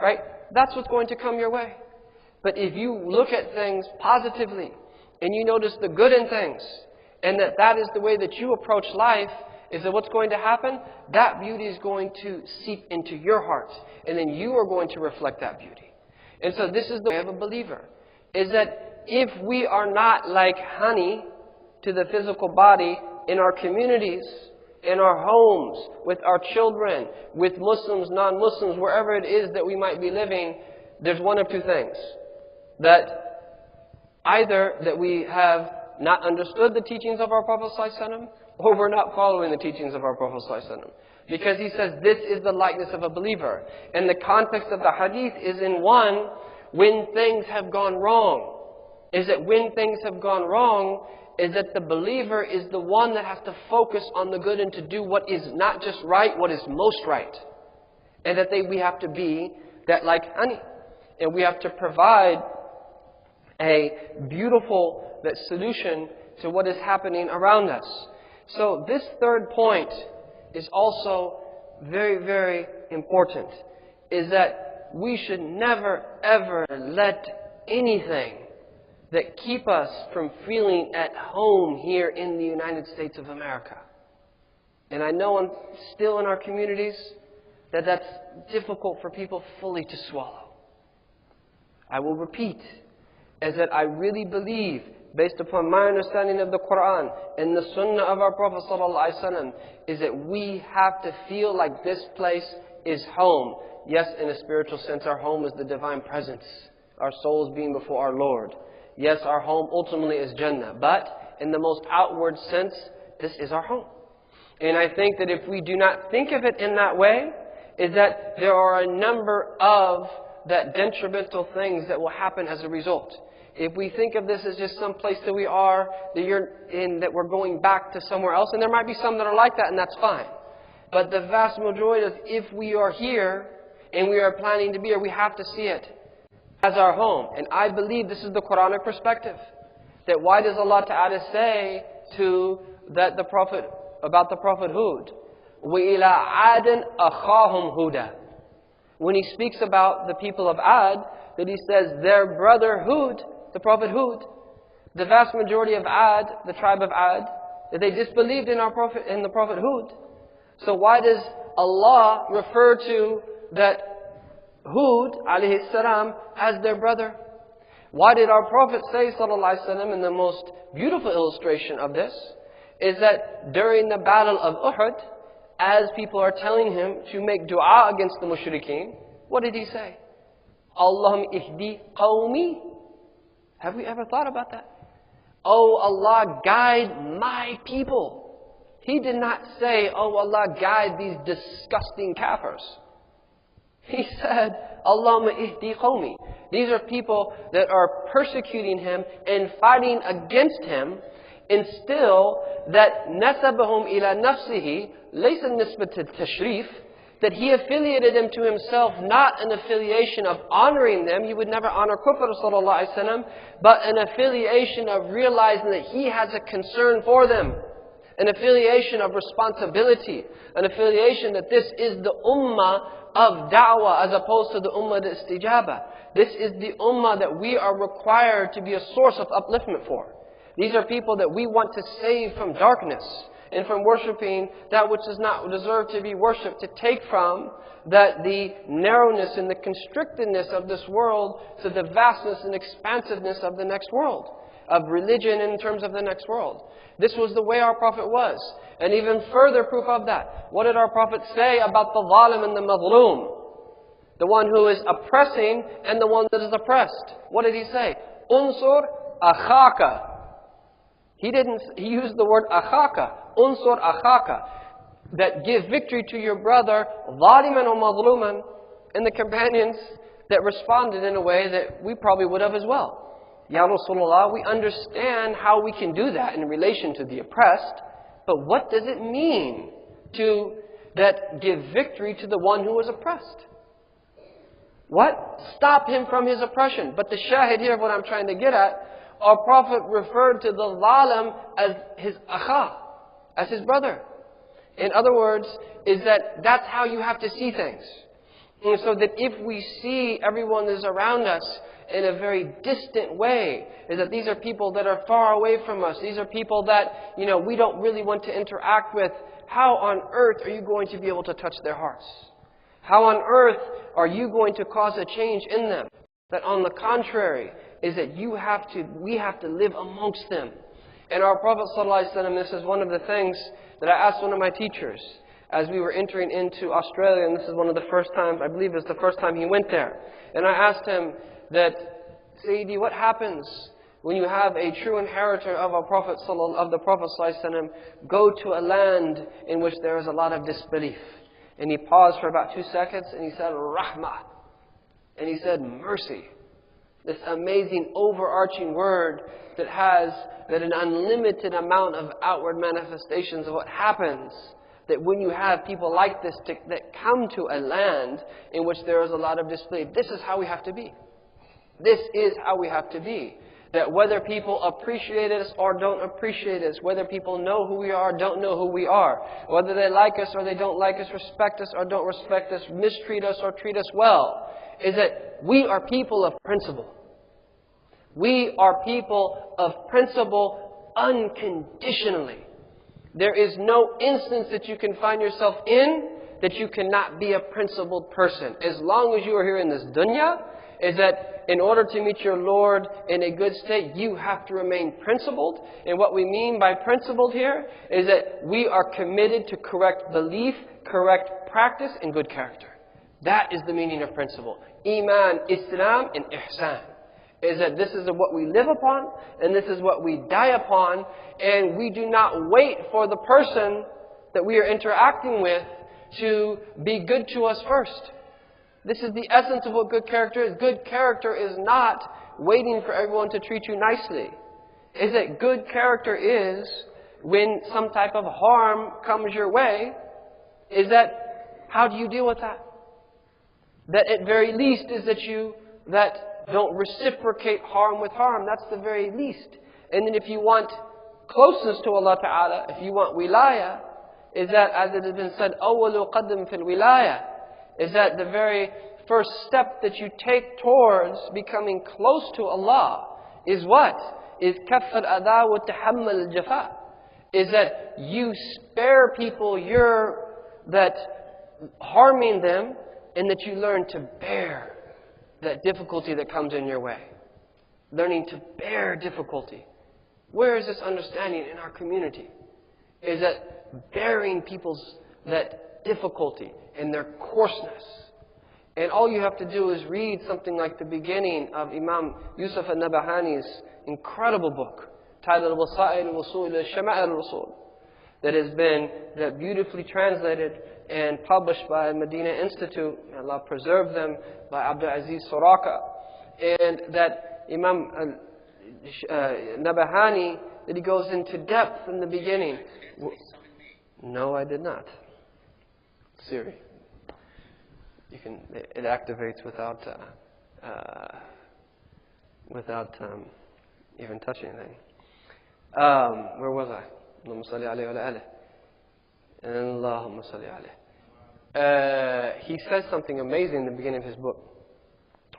right, that's what's going to come your way. But if you look at things positively and you notice the good in things, and that is the way that you approach life, is that what's going to happen? That beauty is going to seep into your heart, and then you are going to reflect that beauty. And so this is the way of a believer, is that if we are not like honey to the physical body in our communities, in our homes, with our children, with Muslims, non-Muslims, wherever it is that we might be living, there's one of two things. That either that we have not understood the teachings of our Prophet ﷺ, or we're not following the teachings of our Prophet ﷺ. Because he says this is the likeness of a believer. And the context of the hadith is in one, when things have gone wrong. Is that when things have gone wrong, is that the believer is the one that has to focus on the good and to do what is not just right, what is most right. And that we have to be that like honey. And we have to provide a beautiful solution to what is happening around us. So this third point is also very, very important. Is that we should never, ever let anything that keep us from feeling at home here in the United States of America. And I know still in our communities that's difficult for people fully to swallow. I will repeat, is that I really believe, based upon my understanding of the Quran and the Sunnah of our Prophet ﷺ, is that we have to feel like this place is home. Yes, in a spiritual sense, our home is the divine presence. Our souls being before our Lord. Yes, our home ultimately is Jannah. But in the most outward sense, this is our home. And I think that if we do not think of it in that way, is that there are a number of that detrimental things that will happen as a result. If we think of this as just some place that we are, that we're going back to somewhere else, and there might be some that are like that, and that's fine. But the vast majority is, if we are here, and we are planning to be here, we have to see it as our home. And I believe this is the Quranic perspective. That why does Allah Ta'ala say about the Prophet Hud? وَإِلَىٰ عَادٍ أَخَاهُمْ هُودًا. When he speaks about the people of Ad, that he says their brother Hud, the Prophet Hud, the vast majority of Ad, the tribe of Ad, that they disbelieved in the Prophet Hud. So why does Allah refer to that Hud alayhi salam as their brother? Why did our Prophet say, sallallahu alaihi wasallam, in the most beautiful illustration of this, is that during the battle of Uhud, as people are telling him to make dua against the mushrikeen, what did he say? Allahumma ihdi qawmi. Have we ever thought about that? Oh Allah, guide my people. He did not say, oh Allah, guide these disgusting kafirs. He said, Allahumma ihdi qawmi. These are people that are persecuting him and fighting against him, and still that nasabahum ila nafsihi laysa nisbat tashrif, that he affiliated them to himself, not an affiliation of honoring them. He would never honor kufr, sallallahu alaihi wasallam, but an affiliation of realizing that he has a concern for them, an affiliation of responsibility, an affiliation that this is the ummah of da'wah as opposed to the ummah of istijabah. This is the ummah that we are required to be a source of upliftment for. These are people that we want to save from darkness and from worshipping that which does not deserve to be worshipped, to take from the narrowness and the constrictedness of this world to the vastness and expansiveness of the next world, of religion in terms of the next world. This was the way our Prophet was. And even further proof of that, what did our Prophet say about the zalim and the mazloom? The one who is oppressing and the one that is oppressed. What did he say? Unsur akhaka. He used the word akhaka. Unsur akhaka. That give victory to your brother, zaliman or mazluman. And the companions that responded in a way that we probably would have as well. Ya Rasulullah, we understand how we can do that in relation to the oppressed, but what does it mean to that give victory to the one who is oppressed? What? Stop him from his oppression. But the shahid here, what I'm trying to get at, our Prophet referred to the zalim as his akha, as his brother. In other words, is that's how you have to see things. And so that if we see everyone that is around us in a very distant way, is that these are people that are far away from us. These are people that, we don't really want to interact with. How on earth are you going to be able to touch their hearts? How on earth are you going to cause a change in them? That on the contrary, is that we have to live amongst them. And our Prophet ﷺ, this is one of the things that I asked one of my teachers as we were entering into Australia, and this is one of the first times, I believe it's the first time he went there. And I asked him that, Sayyidi, what happens when you have a true inheritor of the Prophet ﷺ go to a land in which there is a lot of disbelief? And he paused for about 2 seconds and he said, Rahmah. And he said, mercy. This amazing overarching word that has an unlimited amount of outward manifestations of what happens. That when you have people like this that come to a land in which there is a lot of disbelief, this is how we have to be. This is how we have to be. That whether people appreciate us or don't appreciate us, whether people know who we are or don't know who we are, whether they like us or they don't like us, respect us or don't respect us, mistreat us or treat us well, is that we are people of principle. We are people of principle unconditionally. There is no instance that you can find yourself in that you cannot be a principled person. As long as you are here in this dunya, is that in order to meet your Lord in a good state, you have to remain principled. And what we mean by principled here is that we are committed to correct belief, correct practice, and good character. That is the meaning of principle. Iman, Islam, and Ihsan. Is that this is what we live upon, and this is what we die upon, and we do not wait for the person that we are interacting with to be good to us first. This is the essence of what good character is. Good character is not waiting for everyone to treat you nicely. Is that good character is when some type of harm comes your way, is that how do you deal with that? That at very least is that don't reciprocate harm with harm. That's the very least. And then if you want closeness to Allah Ta'ala, if you want wilaya, is that, as it has been said, أَوَّلُ قَدْمٍ فِي الْوِلَايَةِ, is that the very first step that you take towards becoming close to Allah is what? Is كَفَّ الْأَذَى وَتَحَمَّلِ الْجَفَاءِ. Is that you spare people that harming them, and that you learn to bear that difficulty that comes in your way. Learning to bear difficulty. Where is this understanding in our community? Is that bearing people's that difficulty and their coarseness. And all you have to do is read something like the beginning of Imam Yusuf al-Nabahani's incredible book, titled Wasa'il al-Wusul al-Shama'il al-Wusul, that has been beautifully translated and published by Medina Institute, may Allah preserve them, by Abdul Aziz Soraka. And that Imam Nabahani, that he goes into depth in the beginning. No, I did not. Siri. It activates without even touching anything. Where was I? Allahumma salli alayhi wa ala alihi. Allahumma salli alayhi. He says something amazing in the beginning of his book,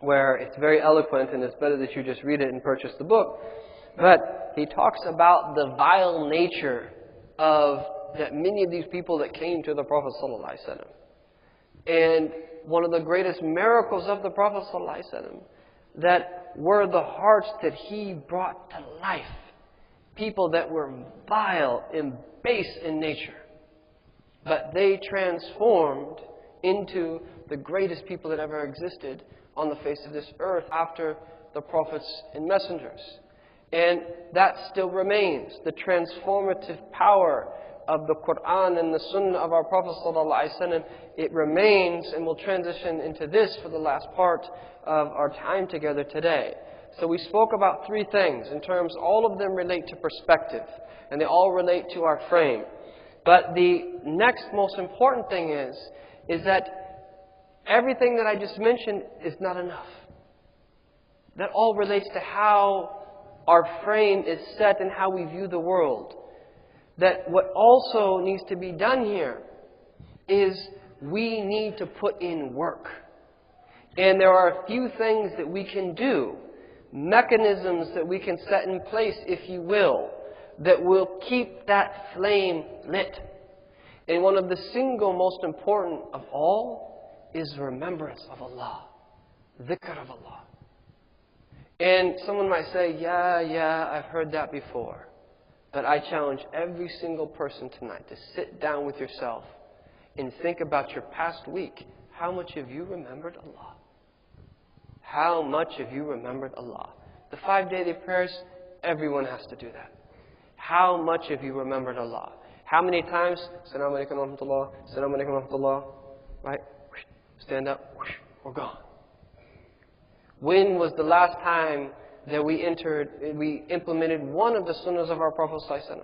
where it's very eloquent, and it's better that you just read it and purchase the book. But he talks about the vile nature of that many of these people that came to the Prophet ﷺ. And one of the greatest miracles of the Prophet ﷺ that were the hearts that he brought to life. People that were vile and base in nature. But they transformed into the greatest people that ever existed on the face of this earth after the prophets and messengers. And that still remains. The transformative power of the Quran and the Sunnah of our Prophet ﷺ, it remains, and we'll transition into this for the last part of our time together today. So we spoke about three things in terms, all of them relate to perspective, and they all relate to our frame. But the next most important thing is that everything that I just mentioned is not enough. That all relates to how our frame is set and how we view the world. That what also needs to be done here is we need to put in work. And there are a few things that we can do, mechanisms that we can set in place, if you will, that will keep that flame lit. And one of the single most important of all is remembrance of Allah, dhikr of Allah. And someone might say, yeah, I've heard that before. But I challenge every single person tonight to sit down with yourself and think about your past week. How much have you remembered Allah? How much have you remembered Allah? The 5 daily prayers, everyone has to do that. How much have you remembered Allah? How many times? Assalamu alaikum wa rahmatullah. Assalamu alaikum wa rahmatullah. Right? Stand up. We're gone. When was the last time that we implemented one of the sunnahs of our Prophet ﷺ,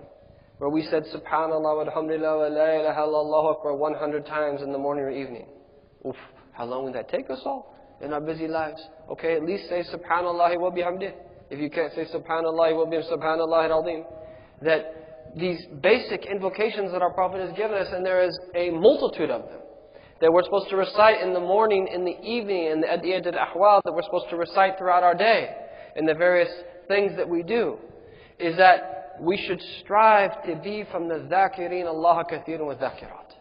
where we said Subhanallah walhamdulillah wa la ilaha illallah akbar 100 times in the morning or evening? Oof, how long would that take us all in our busy lives? Okay, at least say Subhanallah wa bihamdih. If you can't say Subhanallah wa bihamdih, Subhanallah al-azim. That these basic invocations that our Prophet has given us, and there is a multitude of them, that we're supposed to recite in the morning, in the evening, and the adiyat al-ahwal that we're supposed to recite throughout our day, and the various things that we do, is that we should strive to be from the dhakirin Allah kathiran wa dhakirat,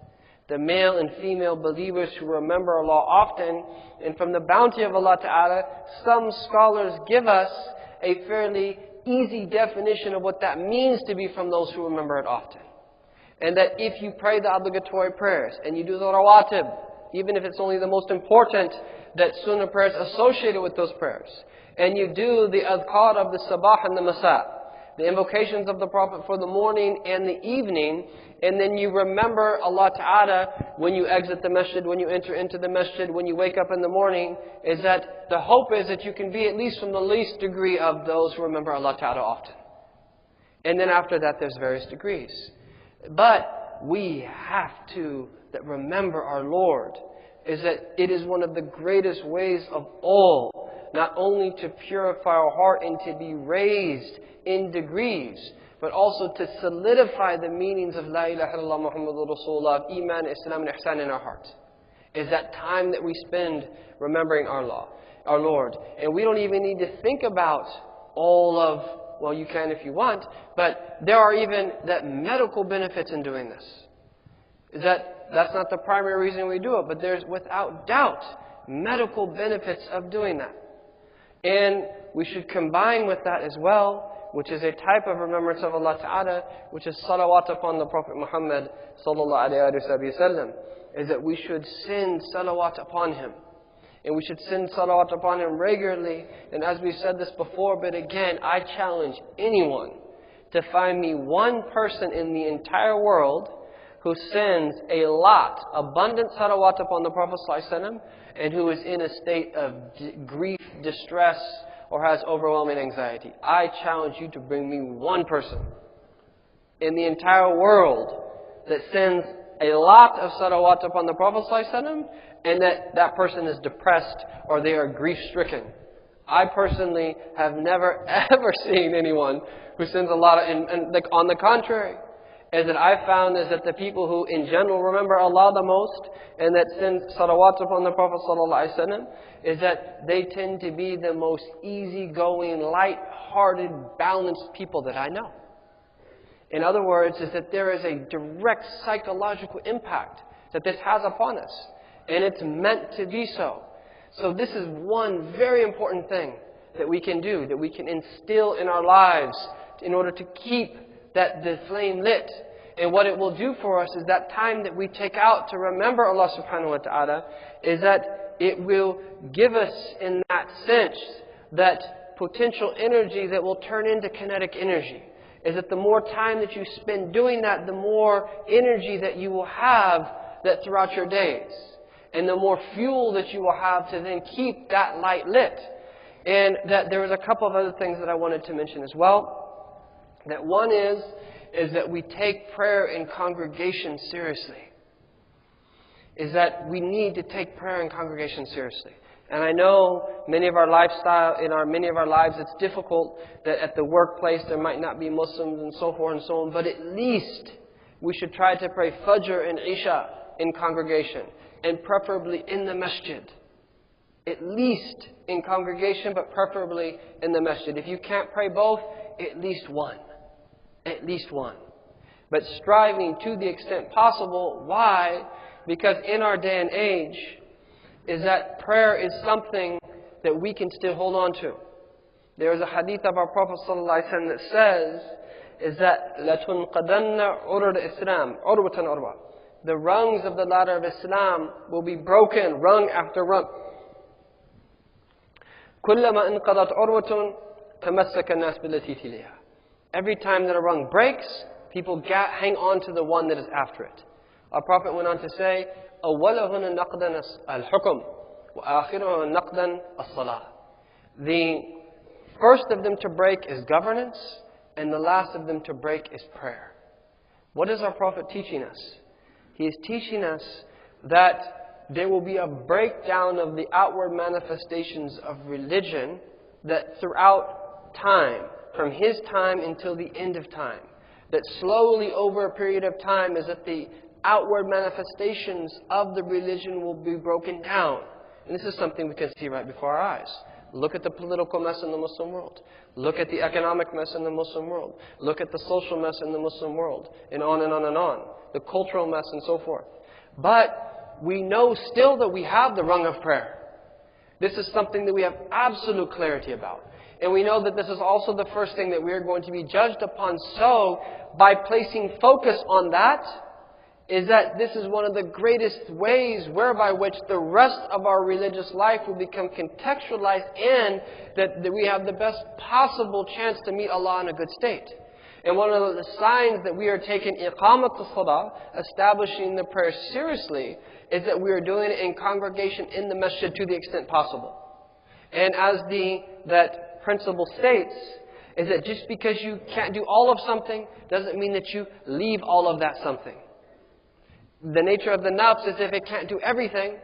the male and female believers who remember Allah often. And from the bounty of Allah Ta'ala, some scholars give us a fairly easy definition of what that means to be from those who remember it often. And that if you pray the obligatory prayers, and you do the rawatib, even if it's only the most important, that sunnah prayers associated with those prayers, and you do the adhkar of the sabah and the masa, the invocations of the Prophet for the morning and the evening, and then you remember Allah Ta'ala when you exit the masjid, when you enter into the masjid, when you wake up in the morning, is that the hope is that you can be at least from the least degree of those who remember Allah Ta'ala often. And then after that there's various degrees. But we have to remember our Lord, is that it is one of the greatest ways of all, not only to purify our heart and to be raised in degrees, but also to solidify the meanings of La ilaha illallah Muhammadur Rasulullah, of Iman, Islam and Ihsan in our hearts. Is that time that we spend remembering our Lord. And we don't even need to think about all of, well, you can if you want, but there are even that medical benefits in doing this. Is that's not the primary reason we do it, but there's without doubt medical benefits of doing that. And we should combine with that as well, which is a type of remembrance of Allah Ta'ala, which is salawat upon the Prophet Muhammad sallallahu alayhi wa sallam, is that we should send salawat upon him. And we should send salawat upon him regularly. And as we said this before, but again, I challenge anyone to find me one person in the entire world who sends a lot, abundant salawat upon the Prophet ﷺ, and who is in a state of grief, distress, or has overwhelming anxiety. I challenge you to bring me one person in the entire world that sends a lot of salawat upon the Prophet ﷺ, and that person is depressed or they are grief-stricken. I personally have never ever seen anyone who sends a lot of, and like on the contrary. is that I've found is that the people who in general remember Allah the most and that send salawat upon the Prophet ﷺ, is that they tend to be the most easygoing, light-hearted, balanced people that I know. In other words, is that there is a direct psychological impact that this has upon us. And it's meant to be so. So this is one very important thing that we can do, that we can instill in our lives in order to keep the flame lit. And what it will do for us is that time that we take out to remember Allah subhanahu wa ta'ala, is that it will give us in that sense that potential energy that will turn into kinetic energy. Is that the more time that you spend doing that, the more energy that you will have that throughout your days. And the more fuel that you will have to then keep that light lit. And that there was a couple of other things that I wanted to mention as well. That one is that we take prayer in congregation seriously. Is that we need to take prayer in congregation seriously. And I know many of our lives it's difficult that at the workplace there might not be Muslims and so forth and so on, but at least we should try to pray Fajr and Isha in congregation, and preferably in the masjid. At least in congregation, but preferably in the masjid. If you can't pray both, at least one. At least one. But striving to the extent possible. Why? Because in our day and age, is that prayer is something that we can still hold on to. There is a hadith of our Prophet ﷺ that says, is that لَتُنْقَدَنَّ عُرُرَ الْإِسْلَامِ عُرْوَةً عُرْوَةً. The rungs of the ladder of Islam will be broken, rung after rung. كُلَّمَا انْقَضَتْ عُرْوَةٌ تَمَسَّكَ النَّاسُ بِالَّتِي تِلِيهَا. Every time that a rung breaks, people hang on to the one that is after it. Our Prophet went on to say, أَوَّلَهُنَ نَقْدًا الْحُكُمْ وَآخِرُهُ نَقْدًا الصَّلَاةِ. The first of them to break is governance, and the last of them to break is prayer. What is our Prophet teaching us? He is teaching us that there will be a breakdown of the outward manifestations of religion that throughout time, from his time until the end of time, that slowly over a period of time is that the outward manifestations of the religion will be broken down. And this is something we can see right before our eyes. Look at the political mess in the Muslim world. Look at the economic mess in the Muslim world. Look at the social mess in the Muslim world. And on and on and on. The cultural mess and so forth. But we know still that we have the rung of prayer. This is something that we have absolute clarity about. And we know that this is also the first thing that we are going to be judged upon. So, by placing focus on that, is that this is one of the greatest ways whereby which the rest of our religious life will become contextualized, and that we have the best possible chance to meet Allah in a good state. And one of the signs that we are taking iqamat al-salah, establishing the prayer seriously, is that we are doing it in congregation in the masjid to the extent possible. And as that principle states, is that just because you can't do all of something, doesn't mean that you leave all of that something. The nature of the nafs is if it can't do everything,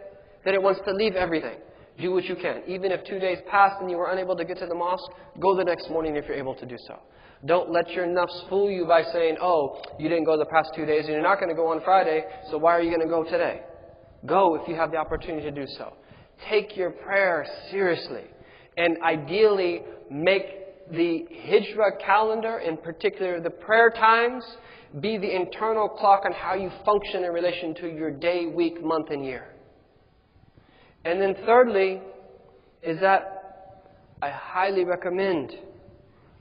then it wants to leave everything. Do what you can. Even if 2 days passed and you were unable to get to the mosque, go the next morning if you're able to do so. Don't let your nafs fool you by saying, oh, you didn't go the past 2 days and you're not going to go on Friday, so why are you going to go today? Go if you have the opportunity to do so. Take your prayer seriously. And ideally, make the hijrah calendar, in particular the prayer times, be the internal clock on how you function in relation to your day, week, month, and year. And then thirdly, is that I highly recommend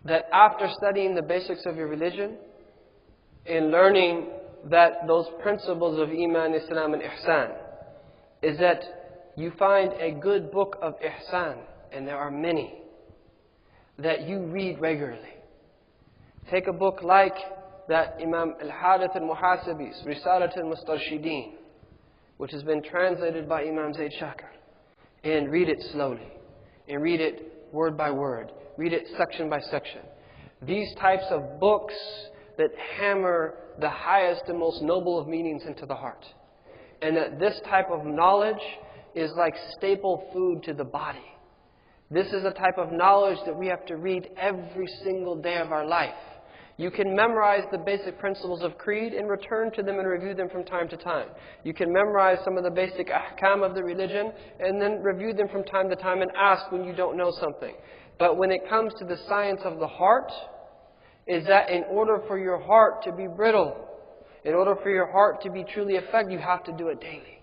that after studying the basics of your religion, in learning that those principles of Iman, Islam, and Ihsan, is that you find a good book of Ihsan, and there are many, that you read regularly. Take a book like that Imam Al-Harith Al-Muhasibi's Risalat Al-Mustarshideen, which has been translated by Imam Zayd Shakir, and read it slowly, and read it word by word, read it section by section. These types of books that hammer the highest and most noble of meanings into the heart. And that this type of knowledge is like staple food to the body. This is a type of knowledge that we have to read every single day of our life. You can memorize the basic principles of creed and return to them and review them from time to time. You can memorize some of the basic ahkam of the religion and then review them from time to time and ask when you don't know something. But when it comes to the science of the heart, is that in order for your heart to be brittle, in order for your heart to be truly effective, you have to do it daily.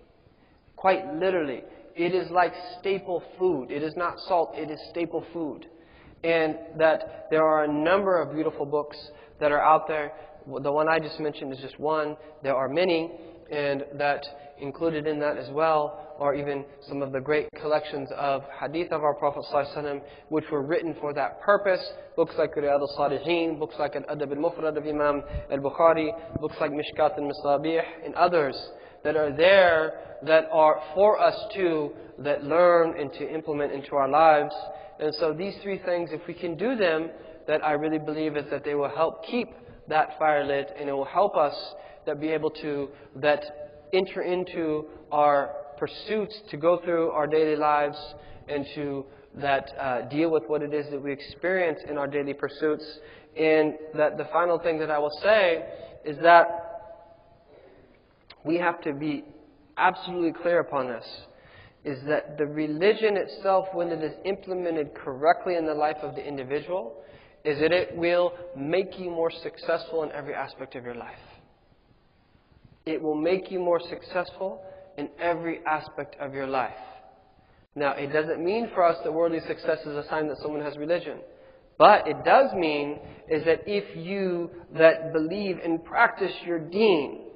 Quite literally. It is like staple food. It is not salt, it is staple food. And that there are a number of beautiful books that are out there. The one I just mentioned is just one. There are many, and that included in that as well are even some of the great collections of hadith of our Prophet ﷺ, which were written for that purpose. Books like Riyadh al-Salihin, books like Al-Adab al-Mufrad of Imam al-Bukhari, books like Mishkat al-Masabih, and others that are there that are for us too, that learn and to implement into our lives. And so these three things, if we can do them, that I really believe is that they will help keep that fire lit, and it will help us that be able to that enter into our pursuits to go through our daily lives and to that deal with what it is that we experience in our daily pursuits. And that the final thing that I will say is that we have to be absolutely clear upon this, is that the religion itself, when it is implemented correctly in the life of the individual, is that it will make you more successful in every aspect of your life. It will make you more successful in every aspect of your life. Now, it doesn't mean for us that worldly success is a sign that someone has religion. But it does mean is that if you that believe and practice your deen,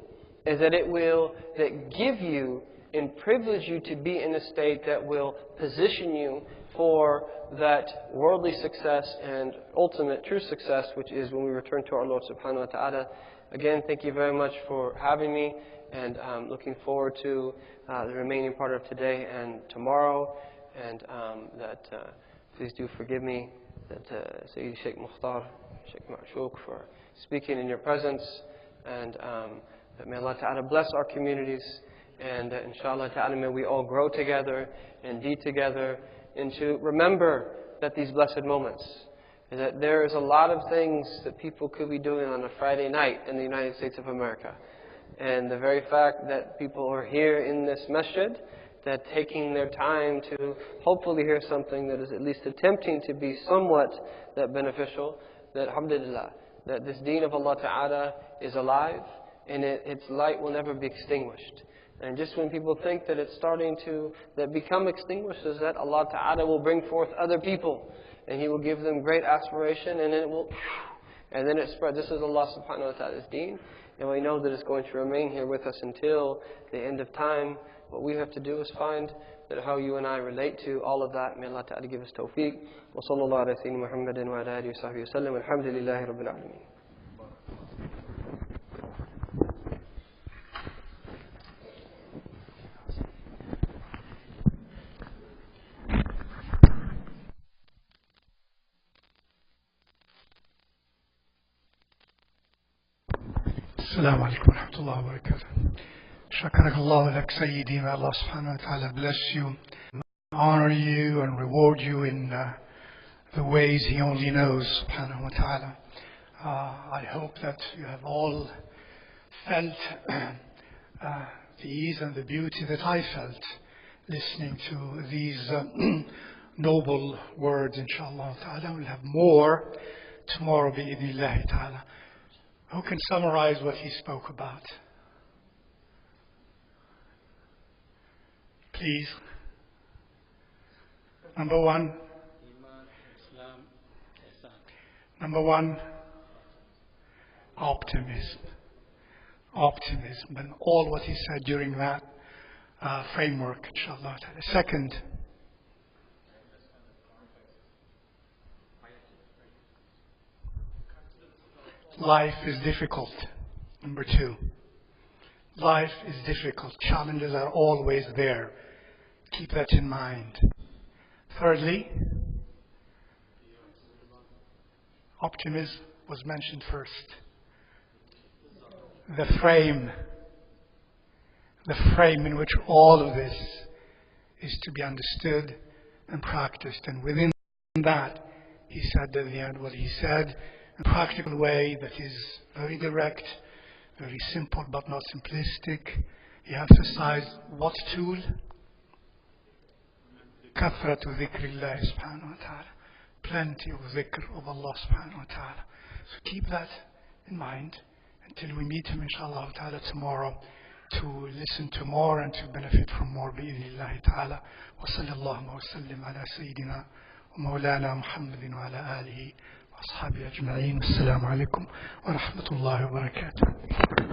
is that it will that give you and privilege you to be in a state that will position you for that worldly success and ultimate true success, which is when we return to our Lord subhanahu wa ta'ala. Again, thank you very much for having me, and looking forward to the remaining part of today and tomorrow. And please do forgive me that Sayyid Sheikh Mukhtar, Sheikh Ma'shouk, for speaking in your presence, and that may Allah ta'ala bless our communities. And inshallah ta'ala, may we all grow together and be together, and to remember that these blessed moments, and that there is a lot of things that people could be doing on a Friday night in the United States of America. And the very fact that people are here in this masjid, that taking their time to hopefully hear something that is at least attempting to be somewhat that beneficial, that alhamdulillah, that this deen of Allah ta'ala is alive, and its light will never be extinguished. And just when people think that it's starting to become extinguished, is that Allah Ta'ala will bring forth other people, and He will give them great aspiration, and then it spreads. This is Allah Subhanahu wa Ta'ala's deen, and we know that it's going to remain here with us until the end of time. What we have to do is find that how you and I relate to all of that. May Allah Ta'ala give us tawfiq. Wa sallallahu ala sayyidina Muhammadin wa ala alihi wa sahbihi wa sallam. Alhamdulillahi Rabbil Alameen. السلام عليكم ورحمة الله وبركاته. شكرك الله لك سيدي. May Allah subhanahu wa ta'ala bless you, honor you and reward you in the ways He only knows subhanahu wa ta'ala. I hope that you have all felt the ease and the beauty that I felt listening to these noble words, inshallah ta'ala. We'll have more tomorrow bi'idhnillahi ta'ala. Who can summarize what he spoke about? Please. Number one. Number one, optimism. Optimism and all what he said during that framework, inshallah. Second, life is difficult. Number two, life is difficult. Challenges are always there. Keep that in mind. Thirdly, optimism was mentioned first. The frame in which all of this is to be understood and practiced. And within that, he said at the end what he said, in a practical way that is very direct, very simple but not simplistic. He emphasized what tool? Kathratu dhikrillah subhanahu wa ta'ala. Plenty of dhikr of Allah subhanahu wa ta'ala. So keep that in mind until we meet him inshallah ta'ala tomorrow to listen to more and to benefit from more bi'idhnillahi ta'ala. Wa sallallahu wa sallim ala sayyidina wa mawlana Muhammadin wa ala alihi wa ashabihi ajma'in. Assalamu alaikum wa rahmatullahi wa barakatuh.